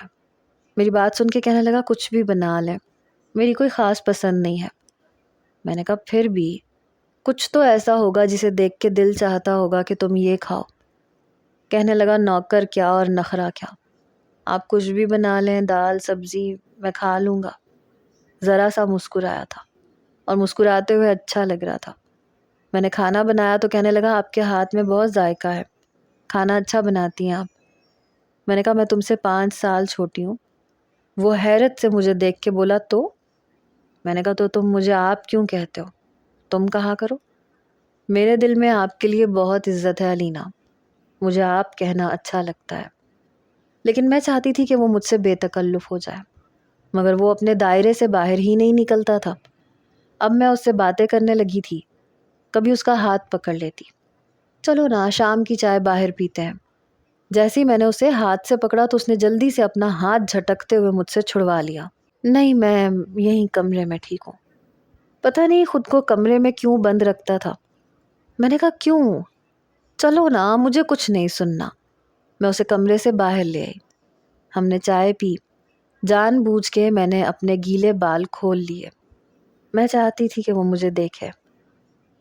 میری بات سن کے کہنے لگا کچھ بھی بنا لیں، میری کوئی خاص پسند نہیں ہے۔ میں نے کہا پھر بھی کچھ تو ایسا ہوگا جسے دیکھ کے دل چاہتا ہوگا کہ تم یہ کھاؤ۔ کہنے لگا نوکر کیا اور نخرا کیا، آپ کچھ بھی بنا لیں، دال سبزی میں کھا لوں گا۔ ذرا سا مسکرایا تھا اور مسکراتے ہوئے اچھا لگ رہا تھا۔ میں نے کھانا بنایا تو کہنے لگا آپ کے ہاتھ میں بہت ذائقہ ہے، کھانا اچھا بناتی ہیں آپ۔ میں نے کہا میں تم سے 5 سال چھوٹی ہوں۔ وہ حیرت سے مجھے دیکھ کے بولا تو؟ میں نے کہا تو تم مجھے آپ کیوں کہتے ہو؟ تم کہا کرو. میرے دل میں آپ کے لیے بہت عزت ہے علینا. مجھے آپ کہنا اچھا لگتا ہے. لیکن میں چاہتی تھی کہ وہ مجھ سے بے تکلف ہو جائے، مگر وہ اپنے دائرے سے باہر ہی نہیں نکلتا تھا. اب میں اس سے باتیں کرنے لگی تھی. کبھی اس کا ہاتھ پکڑ لیتی. چلو نا شام کی چائے باہر پیتے ہیں. جیسے ہی میں نے اسے ہاتھ سے پکڑا تو اس نے جلدی سے اپنا ہاتھ جھٹکتے ہوئے مجھ سے چھڑوا لیا. نہیں، میں یہیں کمرے میں ٹھیک ہوں. پتہ نہیں خود کو کمرے میں کیوں بند رکھتا تھا. میں نے کہا کیوں؟ چلو نا، مجھے کچھ نہیں سننا. میں اسے کمرے سے باہر لے آئی. ہم نے چائے پی. جان بوجھ کے میں نے اپنے گیلے بال کھول لیے. میں چاہتی تھی کہ وہ مجھے دیکھے.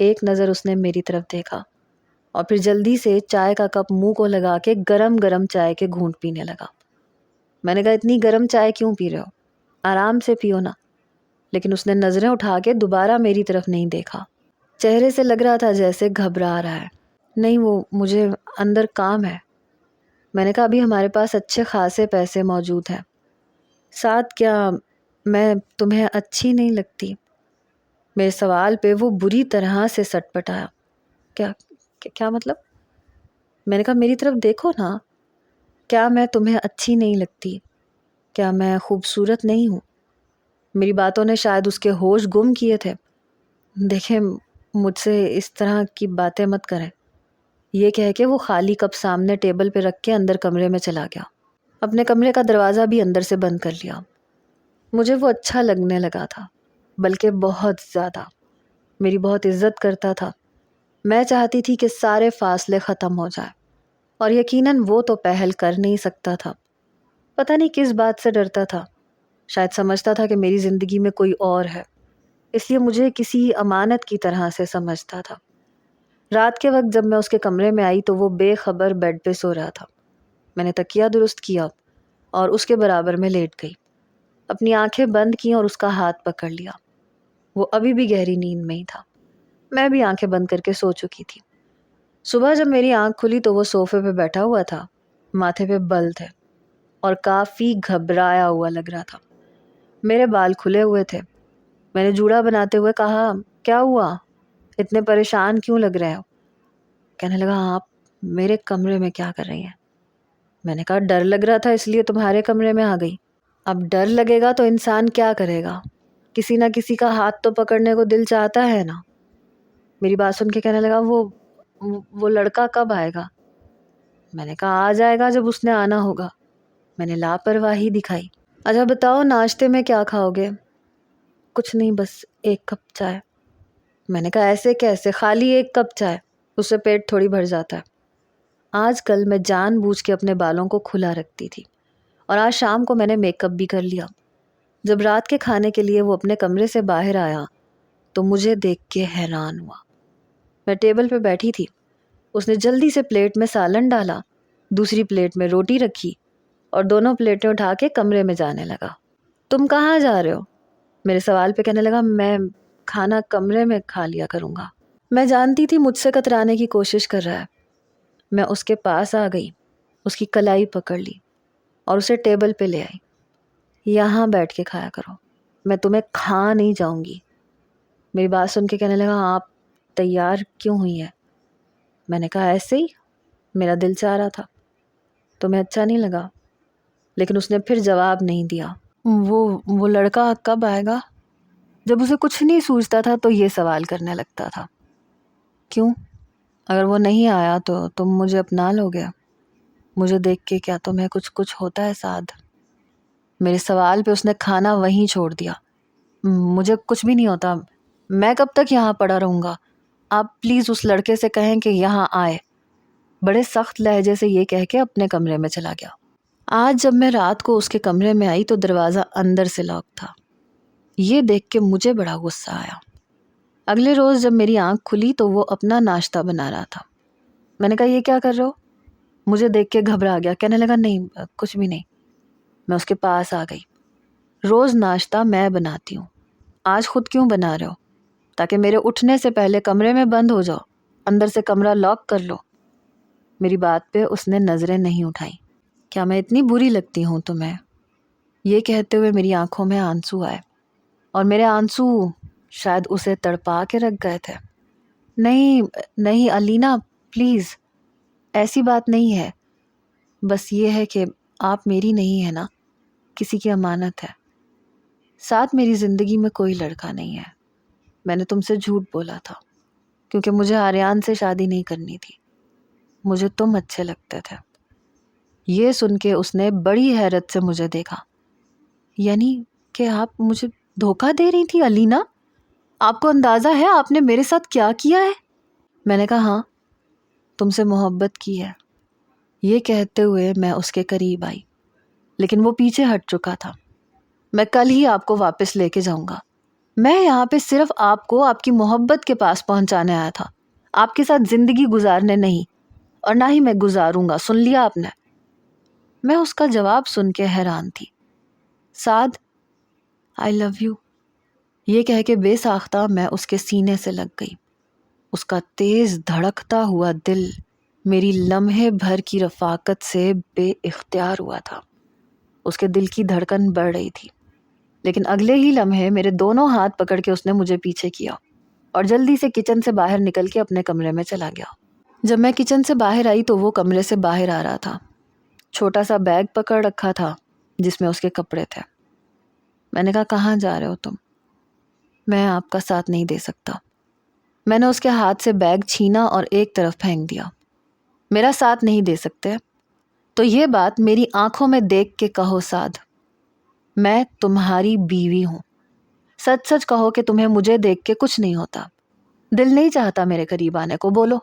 ایک نظر اس نے میری طرف دیکھا اور پھر جلدی سے چائے کا کپ منہ کو لگا کے گرم گرم چائے کے گھونٹ پینے لگا. میں نے کہا اتنی گرم چائے کیوں پی رہے ہو؟ آرام سے پیو نا. لیکن اس نے نظریں اٹھا کے دوبارہ میری طرف نہیں دیکھا. چہرے سے لگ رہا تھا جیسے گھبرا رہا ہے. نہیں، وہ مجھے اندر کام ہے. میں نے کہا ابھی ہمارے پاس اچھے خاصے پیسے موجود ہیں. ساتھ کیا میں تمہیں اچھی نہیں لگتی؟ میرے سوال پہ وہ بری طرح سے سٹ پٹایا. کیا مطلب؟ میں نے کہا میری طرف دیکھو نا. کیا میں تمہیں اچھی نہیں لگتی؟ کیا میں خوبصورت نہیں ہوں؟ میری باتوں نے شاید اس کے ہوش گم کیے تھے. دیکھیں، مجھ سے اس طرح کی باتیں مت کریں. یہ کہہ کے وہ خالی کپ سامنے ٹیبل پہ رکھ کے اندر کمرے میں چلا گیا. اپنے کمرے کا دروازہ بھی اندر سے بند کر لیا. مجھے وہ اچھا لگنے لگا تھا، بلکہ بہت زیادہ. میری بہت عزت کرتا تھا. میں چاہتی تھی کہ سارے فاصلے ختم ہو جائیں، اور یقیناً وہ تو پہل کر نہیں سکتا تھا. پتہ نہیں کس بات سے ڈرتا تھا. شاید سمجھتا تھا کہ میری زندگی میں کوئی اور ہے، اس لیے مجھے کسی امانت کی طرح سے سمجھتا تھا. رات کے وقت جب میں اس کے کمرے میں آئی تو وہ بے خبر بیڈ پہ سو رہا تھا. میں نے تکیہ درست کیا اور اس کے برابر میں لیٹ گئی. اپنی آنکھیں بند کیں اور اس کا ہاتھ پکڑ لیا. وہ ابھی بھی گہری نیند میں ہی تھا. میں بھی آنکھیں بند کر کے سو چکی تھی. صبح جب میری آنکھ کھلی تو وہ صوفے پہ بیٹھا ہوا تھا. ماتھے پہ بل تھے اور کافی گھبرایا ہوا لگ رہا تھا. میرے بال کھلے ہوئے تھے. میں نے جوڑا بناتے ہوئے کہا کیا ہوا؟ اتنے پریشان کیوں لگ رہے ہو؟ کہنے لگا آپ میرے کمرے میں کیا کر رہی ہیں؟ میں نے کہا ڈر لگ رہا تھا اس لیے تمہارے کمرے میں آ گئی. اب ڈر لگے گا تو انسان کیا کرے گا؟ کسی نہ کسی کا ہاتھ تو پکڑنے کو دل چاہتا ہے نا. میری بات سن کے کہنے لگا وہ لڑکا کب آئے گا؟ میں نے کہا آ جائے گا جب اس نے آنا ہوگا. میں نے لاپرواہی دکھائی. اچھا بتاؤ ناشتے میں کیا کھاؤ گے؟ کچھ نہیں، بس ایک کپ چائے. میں نے کہا ایسے کیسے؟ خالی ایک کپ چائے، اس سے پیٹ تھوڑی بھر جاتا ہے. آج کل میں جان بوجھ کے اپنے بالوں کو کھلا رکھتی تھی، اور آج شام کو میں نے میک اپ بھی کر لیا. جب رات کے کھانے کے لیے وہ اپنے کمرے سے باہر آیا تو مجھے دیکھ کے حیران ہوا. میں ٹیبل پہ بیٹھی تھی. اس نے جلدی سے پلیٹ میں سالن ڈالا، دوسری پلیٹ میں روٹی رکھی اور دونوں پلیٹیں اٹھا کے کمرے میں جانے لگا. تم کہاں جا رہے ہو؟ میرے سوال پہ کہنے لگا میں کھانا کمرے میں کھا لیا کروں گا. میں جانتی تھی مجھ سے کترانے کی کوشش کر رہا ہے. میں اس کے پاس آ گئی، اس کی کلائی پکڑ لی اور اسے ٹیبل پہ لے آئی. یہاں بیٹھ کے کھایا کرو، میں تمہیں کھا نہیں جاؤں گی. میری بات سن کے کہنے لگا آپ تیار کیوں ہوئی ہیں؟ میں نے کہا ایسے ہی، میرا دل چاہ رہا تھا. تمہیں اچھا نہیں لگا؟ لیکن اس نے پھر جواب نہیں دیا. وہ لڑکا کب آئے گا؟ جب اسے کچھ نہیں سوچتا تھا تو یہ سوال کرنے لگتا تھا. کیوں؟ اگر وہ نہیں آیا تو تم مجھے اپنا لوگے؟ مجھے دیکھ کے کیا تمہیں کچھ ہوتا ہے سعد؟ میرے سوال پہ اس نے کھانا وہیں چھوڑ دیا. مجھے کچھ بھی نہیں ہوتا، میں کب تک یہاں پڑا رہوں گا؟ آپ پلیز اس لڑکے سے کہیں کہ یہاں آئے. بڑے سخت لہجے سے یہ کہہ کے اپنے کمرے میں چلا گیا. آج جب میں رات کو اس کے کمرے میں آئی تو دروازہ اندر سے لاک تھا. یہ دیکھ کے مجھے بڑا غصہ آیا. اگلے روز جب میری آنکھ کھلی تو وہ اپنا ناشتہ بنا رہا تھا. میں نے کہا یہ کیا کر رہے ہو؟ مجھے دیکھ کے گھبرا گیا. کہنے لگا نہیں کچھ بھی نہیں. میں اس کے پاس آ گئی. روز ناشتہ میں بناتی ہوں، آج خود کیوں بنا رہے ہو؟ تاکہ میرے اٹھنے سے پہلے کمرے میں بند ہو جاؤ، اندر سے کمرہ لاک کر لو. میری بات پہ اس نے نظریں نہیں اٹھائیں. کیا میں اتنی بری لگتی ہوں تمہیں؟ یہ کہتے ہوئے میری آنکھوں میں آنسو آئے اور میرے آنسو شاید اسے تڑپا کے رکھ گئے تھے۔ نہیں نہیں علینا، پلیز، ایسی بات نہیں ہے، بس یہ ہے کہ آپ میری نہیں ہے نا، کسی کی امانت ہے۔ ساتھ میری زندگی میں کوئی لڑکا نہیں ہے۔ میں نے تم سے جھوٹ بولا تھا کیونکہ مجھے آریان سے شادی نہیں کرنی تھی، مجھے تم اچھے لگتے تھے۔ یہ سن کے اس نے بڑی حیرت سے مجھے دیکھا۔ یعنی کہ آپ مجھے دھوکہ دے رہی تھی علینا؟ آپ کو اندازہ ہے آپ نے میرے ساتھ کیا کیا ہے؟ میں نے کہا ہاں، تم سے محبت کی ہے۔ یہ کہتے ہوئے میں اس کے قریب آئی، لیکن وہ پیچھے ہٹ چکا تھا۔ میں کل ہی آپ کو واپس لے کے جاؤں گا۔ میں یہاں پہ صرف آپ کو آپ کی محبت کے پاس پہنچانے آیا تھا، آپ کے ساتھ زندگی گزارنے نہیں، اور نہ ہی میں گزاروں گا، سن لیا آپ نے؟ میں اس کا جواب سن کے حیران تھی۔ سعد، آئی لو یو، یہ کہہ کے بے ساختہ میں اس کے سینے سے لگ گئی۔ اس کا تیز دھڑکتا ہوا دل میری لمحے بھر کی رفاقت سے بے اختیار ہوا تھا۔ اس کے دل کی دھڑکن بڑھ رہی تھی، لیکن اگلے ہی لمحے میرے دونوں ہاتھ پکڑ کے اس نے مجھے پیچھے کیا اور جلدی سے کچن سے باہر نکل کے اپنے کمرے میں چلا گیا۔ جب میں کچن سے باہر آئی تو وہ کمرے سے باہر آ رہا تھا، چھوٹا سا بیگ پکڑ رکھا تھا جس میں اس کے کپڑے تھے۔ میں نے کہا کہاں جا رہے ہو تم؟ میں آپ کا ساتھ نہیں دے سکتا۔ میں نے اس کے ہاتھ سے بیگ چھینا اور ایک طرف پھینک دیا۔ میرا ساتھ نہیں دے سکتے تو یہ بات میری آنکھوں میں دیکھ کے کہو سعد، میں تمہاری بیوی ہوں، سچ سچ کہو کہ تمہیں مجھے دیکھ کے کچھ نہیں ہوتا، دل نہیں چاہتا میرے قریب آنے کو، بولو۔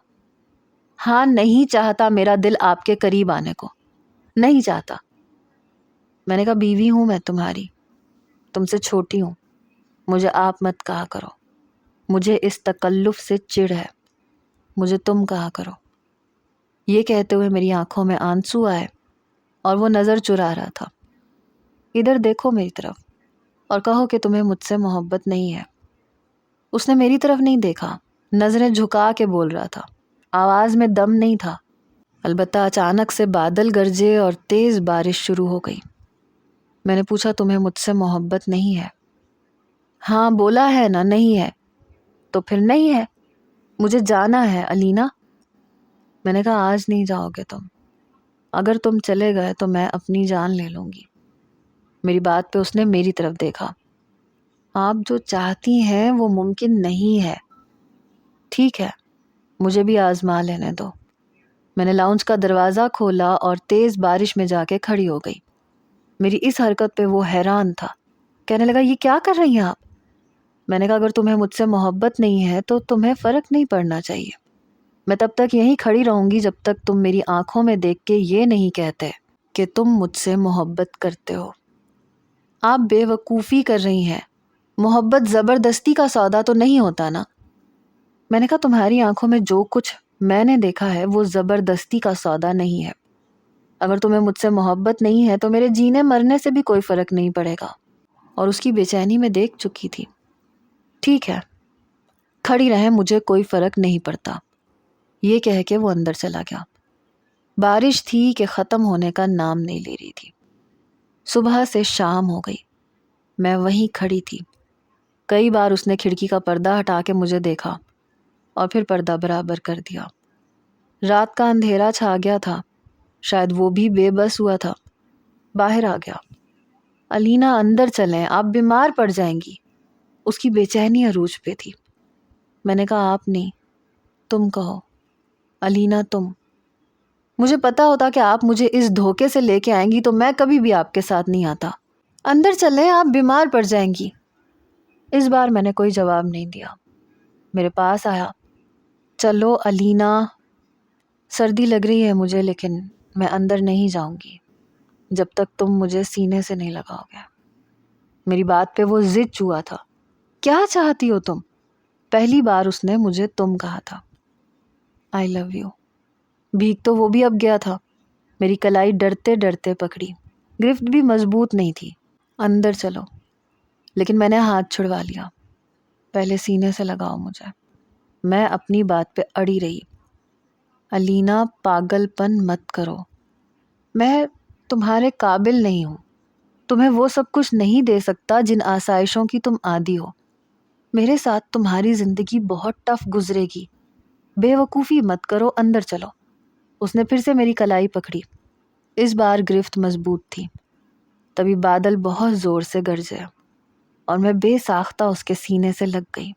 ہاں، نہیں چاہتا میرا دل آپ کے قریب آنے کو، نہیں چاہتا۔ میں نے کہا بیوی ہوں میں تمہاری، تم سے چھوٹی ہوں، مجھے آپ مت کہا کرو، مجھے اس تکلف سے چڑ ہے، مجھے تم کہا کرو۔ یہ کہتے ہوئے میری آنکھوں میں آنسو آئے اور وہ نظر چرا رہا تھا۔ ادھر دیکھو میری طرف اور کہو کہ تمہیں مجھ سے محبت نہیں ہے۔ اس نے میری طرف نہیں دیکھا، نظریں جھکا کے بول رہا تھا، آواز میں دم نہیں تھا۔ البتہ اچانک سے بادل گرجے اور تیز بارش شروع ہو گئی۔ میں نے پوچھا تمہیں مجھ سے محبت نہیں ہے؟ ہاں بولا ہے نا نہیں ہے، تو پھر نہیں ہے، مجھے جانا ہے علینا۔ میں نے کہا آج نہیں جاؤ گے تم، اگر تم چلے گئے تو میں اپنی جان لے لوں گی۔ میری بات پہ اس نے میری طرف دیکھا۔ آپ جو چاہتی ہیں وہ ممکن نہیں ہے۔ ٹھیک ہے، مجھے بھی آزما لینے دو۔ میں نے لاؤنج کا دروازہ کھولا اور تیز بارش میں جا کے کھڑی ہو گئی۔ میری اس حرکت پہ وہ حیران تھا، کہنے لگا یہ کیا کر رہی ہیں آپ؟ میں نے کہا اگر تمہیں مجھ سے محبت نہیں ہے تو تمہیں فرق نہیں پڑنا چاہیے۔ میں تب تک یہیں کھڑی رہوں گی جب تک تم میری آنکھوں میں دیکھ کے یہ نہیں کہتے کہ تم مجھ سے محبت کرتے ہو۔ آپ بے وقوفی کر رہی ہیں، محبت زبردستی کا سودا تو نہیں ہوتا نا۔ میں نے کہا تمہاری آنکھوں میں جو کچھ میں نے دیکھا ہے وہ زبردستی کا سودا نہیں ہے۔ اگر تمہیں مجھ سے محبت نہیں ہے تو میرے جینے مرنے سے بھی کوئی فرق نہیں پڑے گا۔ اور اس کی بے چینی میں دیکھ چکی تھی۔ ٹھیک ہے، کھڑی رہیں، مجھے کوئی فرق نہیں پڑتا، یہ کہہ کے وہ اندر چلا گیا۔ بارش تھی کہ ختم ہونے کا نام نہیں لے رہی تھی۔ صبح سے شام ہو گئی، میں وہیں کھڑی تھی۔ کئی بار اس نے کھڑکی کا پردہ ہٹا کے مجھے دیکھا اور پھر پردہ برابر کر دیا۔ رات کا اندھیرا چھا گیا تھا، شاید وہ بھی بے بس ہوا تھا۔ باہر آ گیا۔ علینا اندر چلیں، آپ بیمار پڑ جائیں گی۔ اس کی بے چینی عروج پہ تھی۔ میں نے کہا آپ نہیں، تم کہو علینا، تم۔ مجھے پتا ہوتا کہ آپ مجھے اس دھوکے سے لے کے آئیں گی تو میں کبھی بھی آپ کے ساتھ نہیں آتا۔ اندر چلیں، آپ بیمار پڑ جائیں گی۔ اس بار میں نے کوئی جواب نہیں دیا۔ میرے پاس آیا، چلو علینا، سردی لگ رہی ہے مجھے لیکن میں اندر نہیں جاؤں گی جب تک تم مجھے سینے سے نہیں لگاؤ گے۔ میری بات پہ وہ ضد چوا تھا۔ کیا چاہتی ہو تم؟ پہلی بار اس نے مجھے تم کہا تھا۔ آئی لو یو۔ بھیگ تو وہ بھی اب گیا تھا۔ میری کلائی ڈرتے ڈرتے پکڑی، گرفت بھی مضبوط نہیں تھی۔ اندر چلو، لیکن میں نے ہاتھ چھڑوا لیا۔ پہلے سینے سے لگاؤ مجھے۔ میں اپنی بات پہ اڑی رہی۔ علینا پاگل پن مت کرو، میں تمہارے قابل نہیں ہوں، تمہیں وہ سب کچھ نہیں دے سکتا جن آسائشوں کی تم عادی ہو۔ میرے ساتھ تمہاری زندگی بہت ٹف گزرے گی، بے وقوفی مت کرو، اندر چلو۔ اس نے پھر سے میری کلائی پکڑی۔ اس بار گرفت مضبوط تھی۔ تبھی بادل بہت زور سے گرجے اور میں بے ساختہ اس کے سینے سے لگ گئی۔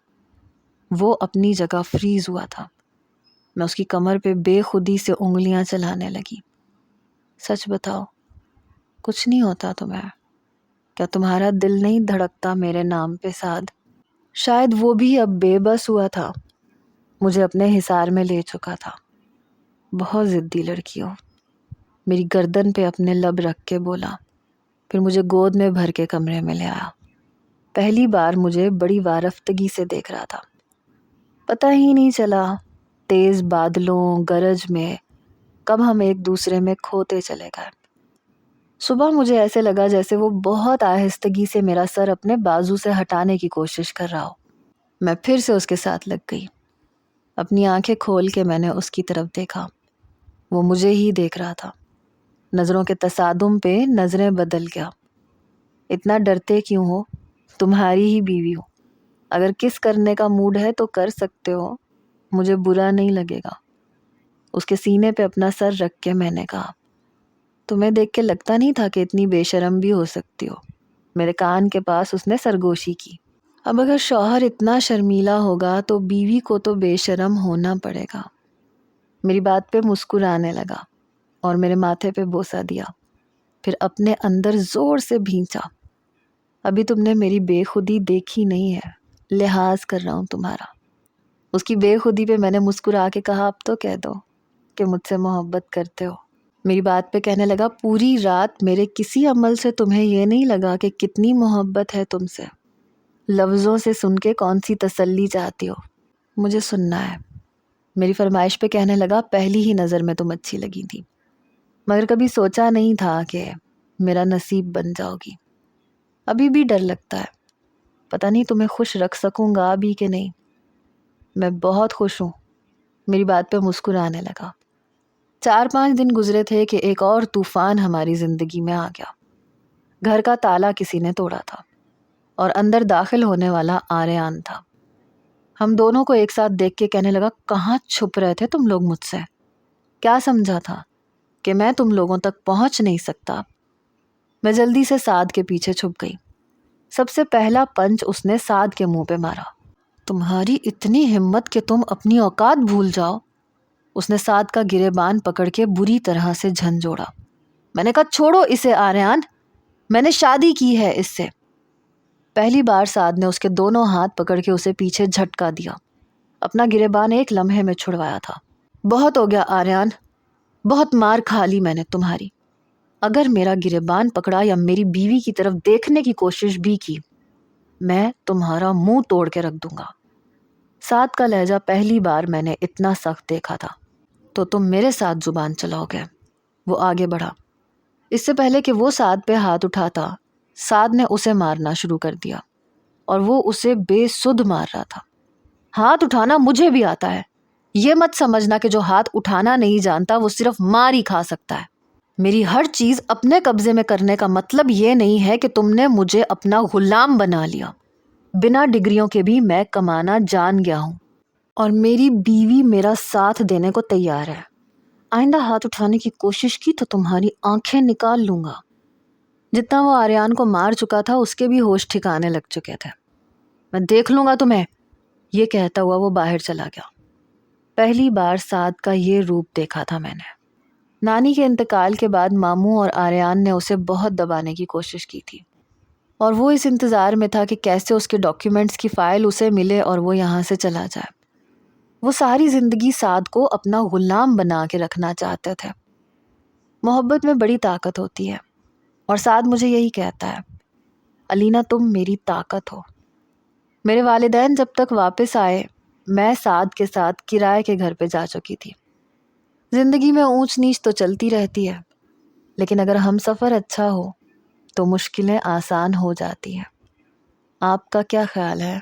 وہ اپنی جگہ فریز ہوا تھا۔ میں اس کی کمر پہ بے خودی سے انگلیاں چلانے لگی۔ سچ بتاؤ، کچھ نہیں ہوتا تمہیں؟ کیا تمہارا دل نہیں دھڑکتا میرے نام پہ سعد؟ شاید وہ بھی اب بے بس ہوا تھا، مجھے اپنے حصار میں لے چکا تھا۔ بہت ضدی لڑکی ہو، میری گردن پہ اپنے لب رکھ کے بولا، پھر مجھے گود میں بھر کے کمرے میں لے آیا۔ پہلی بار مجھے بڑی وارفتگی سے دیکھ رہا تھا۔ پتہ ہی نہیں چلا تیز بادلوں گرج میں کب ہم ایک دوسرے میں کھوتے چلے گئے۔ صبح مجھے ایسے لگا جیسے وہ بہت آہستگی سے میرا سر اپنے بازو سے ہٹانے کی کوشش کر رہا ہو۔ میں پھر سے اس کے ساتھ لگ گئی۔ اپنی آنکھیں کھول کے میں نے اس کی طرف دیکھا۔ وہ مجھے ہی دیکھ رہا تھا۔ نظروں کے تصادم پہ نظریں بدل گیا۔ اتنا ڈرتے کیوں ہو؟ تمہاری ہی بیوی ہو، اگر کس کرنے کا موڈ ہے تو کر سکتے ہو، مجھے برا نہیں لگے گا۔ اس کے سینے پہ اپنا سر رکھ کے میں نے کہا، تمہیں دیکھ کے لگتا نہیں تھا کہ اتنی بے شرم بھی ہو سکتی ہو۔ میرے کان کے پاس اس نے سرگوشی کی۔ اب اگر شوہر اتنا شرمیلا ہوگا تو بیوی کو تو بے شرم ہونا پڑے گا۔ میری بات پہ مسکرانے لگا اور میرے ماتھے پہ بوسہ دیا، پھر اپنے اندر زور سے بھینچا۔ ابھی تم نے میری بے خودی دیکھی نہیں ہے، لحاظ کر رہا ہوں تمہارا۔ اس کی بے خودی پہ میں نے مسکرا کے کہا، اب تو کہہ دو کہ مجھ سے محبت کرتے ہو۔ میری بات پہ کہنے لگا، پوری رات میرے کسی عمل سے تمہیں یہ نہیں لگا کہ کتنی محبت ہے تم سے؟ لفظوں سے سن کے کون سی تسلی چاہتی ہو؟ مجھے سننا ہے۔ میری فرمائش پہ کہنے لگا، پہلی ہی نظر میں تم اچھی لگی تھی، مگر کبھی سوچا نہیں تھا کہ میرا نصیب بن جاؤ گی۔ ابھی بھی ڈر لگتا ہے، پتہ نہیں تمہیں خوش رکھ سکوں گا ابھی کہ نہیں۔ میں بہت خوش ہوں۔ میری بات پہ مسکرانے لگا۔ 4-5 دن گزرے تھے کہ ایک اور طوفان ہماری زندگی میں آ گیا۔ گھر کا تالا کسی نے توڑا تھا اور اندر داخل ہونے والا آریان تھا۔ ہم دونوں کو ایک ساتھ دیکھ کے کہنے لگا، کہاں چھپ رہے تھے تم لوگ مجھ سے؟ کیا سمجھا تھا کہ میں تم لوگوں تک پہنچ نہیں سکتا؟ میں جلدی سے سعد کے پیچھے چھپ گئی۔ سب سے پہلا پنچ اس نے سعد کے منہ پہ مارا۔ تمہاری اتنی ہمت کہ تم اپنی اوقات بھول جاؤ؟ اس نے سعد کا گریبان پکڑ کے بری طرح سے جھنجھوڑا۔ میں نے کہا، چھوڑو اسے آریان، میں نے شادی کی ہے اس سے۔ پہلی بار سعد نے اس کے دونوں ہاتھ پکڑ کے اسے پیچھے جھٹکا دیا۔ اپنا گریبان ایک لمحے میں چھڑوایا تھا۔ بہت ہو گیا آریان، بہت مار کھا لی میں نے تمہاری۔ اگر میرا گریبان پکڑا یا میری بیوی کی طرف دیکھنے کی کوشش بھی کی، میں تمہارا منہ توڑ کے رکھ دوں گا۔ سعد کا لہجہ پہلی بار میں نے اتنا سخت دیکھا تھا۔ تو تم میرے ساتھ زبان چلاؤ گے؟ وہ آگے بڑھا۔ اس سے پہلے کہ وہ سعد پہ ہاتھ اٹھاتا، سعد نے اسے مارنا شروع کر دیا اور وہ اسے بے سدھ مار رہا تھا۔ ہاتھ اٹھانا مجھے بھی آتا ہے، یہ مت سمجھنا کہ جو ہاتھ اٹھانا نہیں جانتا وہ صرف مار ہی کھا سکتا ہے۔ میری ہر چیز اپنے قبضے میں کرنے کا مطلب یہ نہیں ہے کہ تم نے مجھے اپنا غلام بنا لیا۔ بنا ڈگریوں کے بھی میں کمانا جان گیا ہوں اور میری بیوی میرا ساتھ دینے کو تیار ہے۔ آئندہ ہاتھ اٹھانے کی کوشش کی تو تمہاری آنکھیں نکال لوں گا۔ جتنا وہ آریان کو مار چکا تھا اس کے بھی ہوش ٹھکانے لگ چکے تھے۔ میں دیکھ لوں گا تمہیں، یہ کہتا ہوا وہ باہر چلا گیا۔ پہلی بار سعد کا یہ روپ دیکھا تھا میں نے۔ نانی کے انتقال کے بعد ماموں اور آریان نے اسے بہت دبانے کی کوشش کی تھی اور وہ اس انتظار میں تھا کہ کیسے اس کے ڈاکیومنٹس کی فائل اسے ملے اور وہ یہاں سے چلا جائے۔ وہ ساری زندگی سعد کو اپنا غلام بنا کے رکھنا چاہتے تھے۔ محبت میں بڑی طاقت ہوتی ہے اور سعد مجھے یہی کہتا ہے، علینا تم میری طاقت ہو۔ میرے والدین جب تک واپس آئے میں سعد کے ساتھ کرائے کے گھر پہ جا چکی تھی۔ زندگی میں اونچ نیچ تو چلتی رہتی ہے، لیکن اگر ہم سفر اچھا ہو تو مشکلیں آسان ہو جاتی ہیں۔ آپ کا کیا خیال ہے؟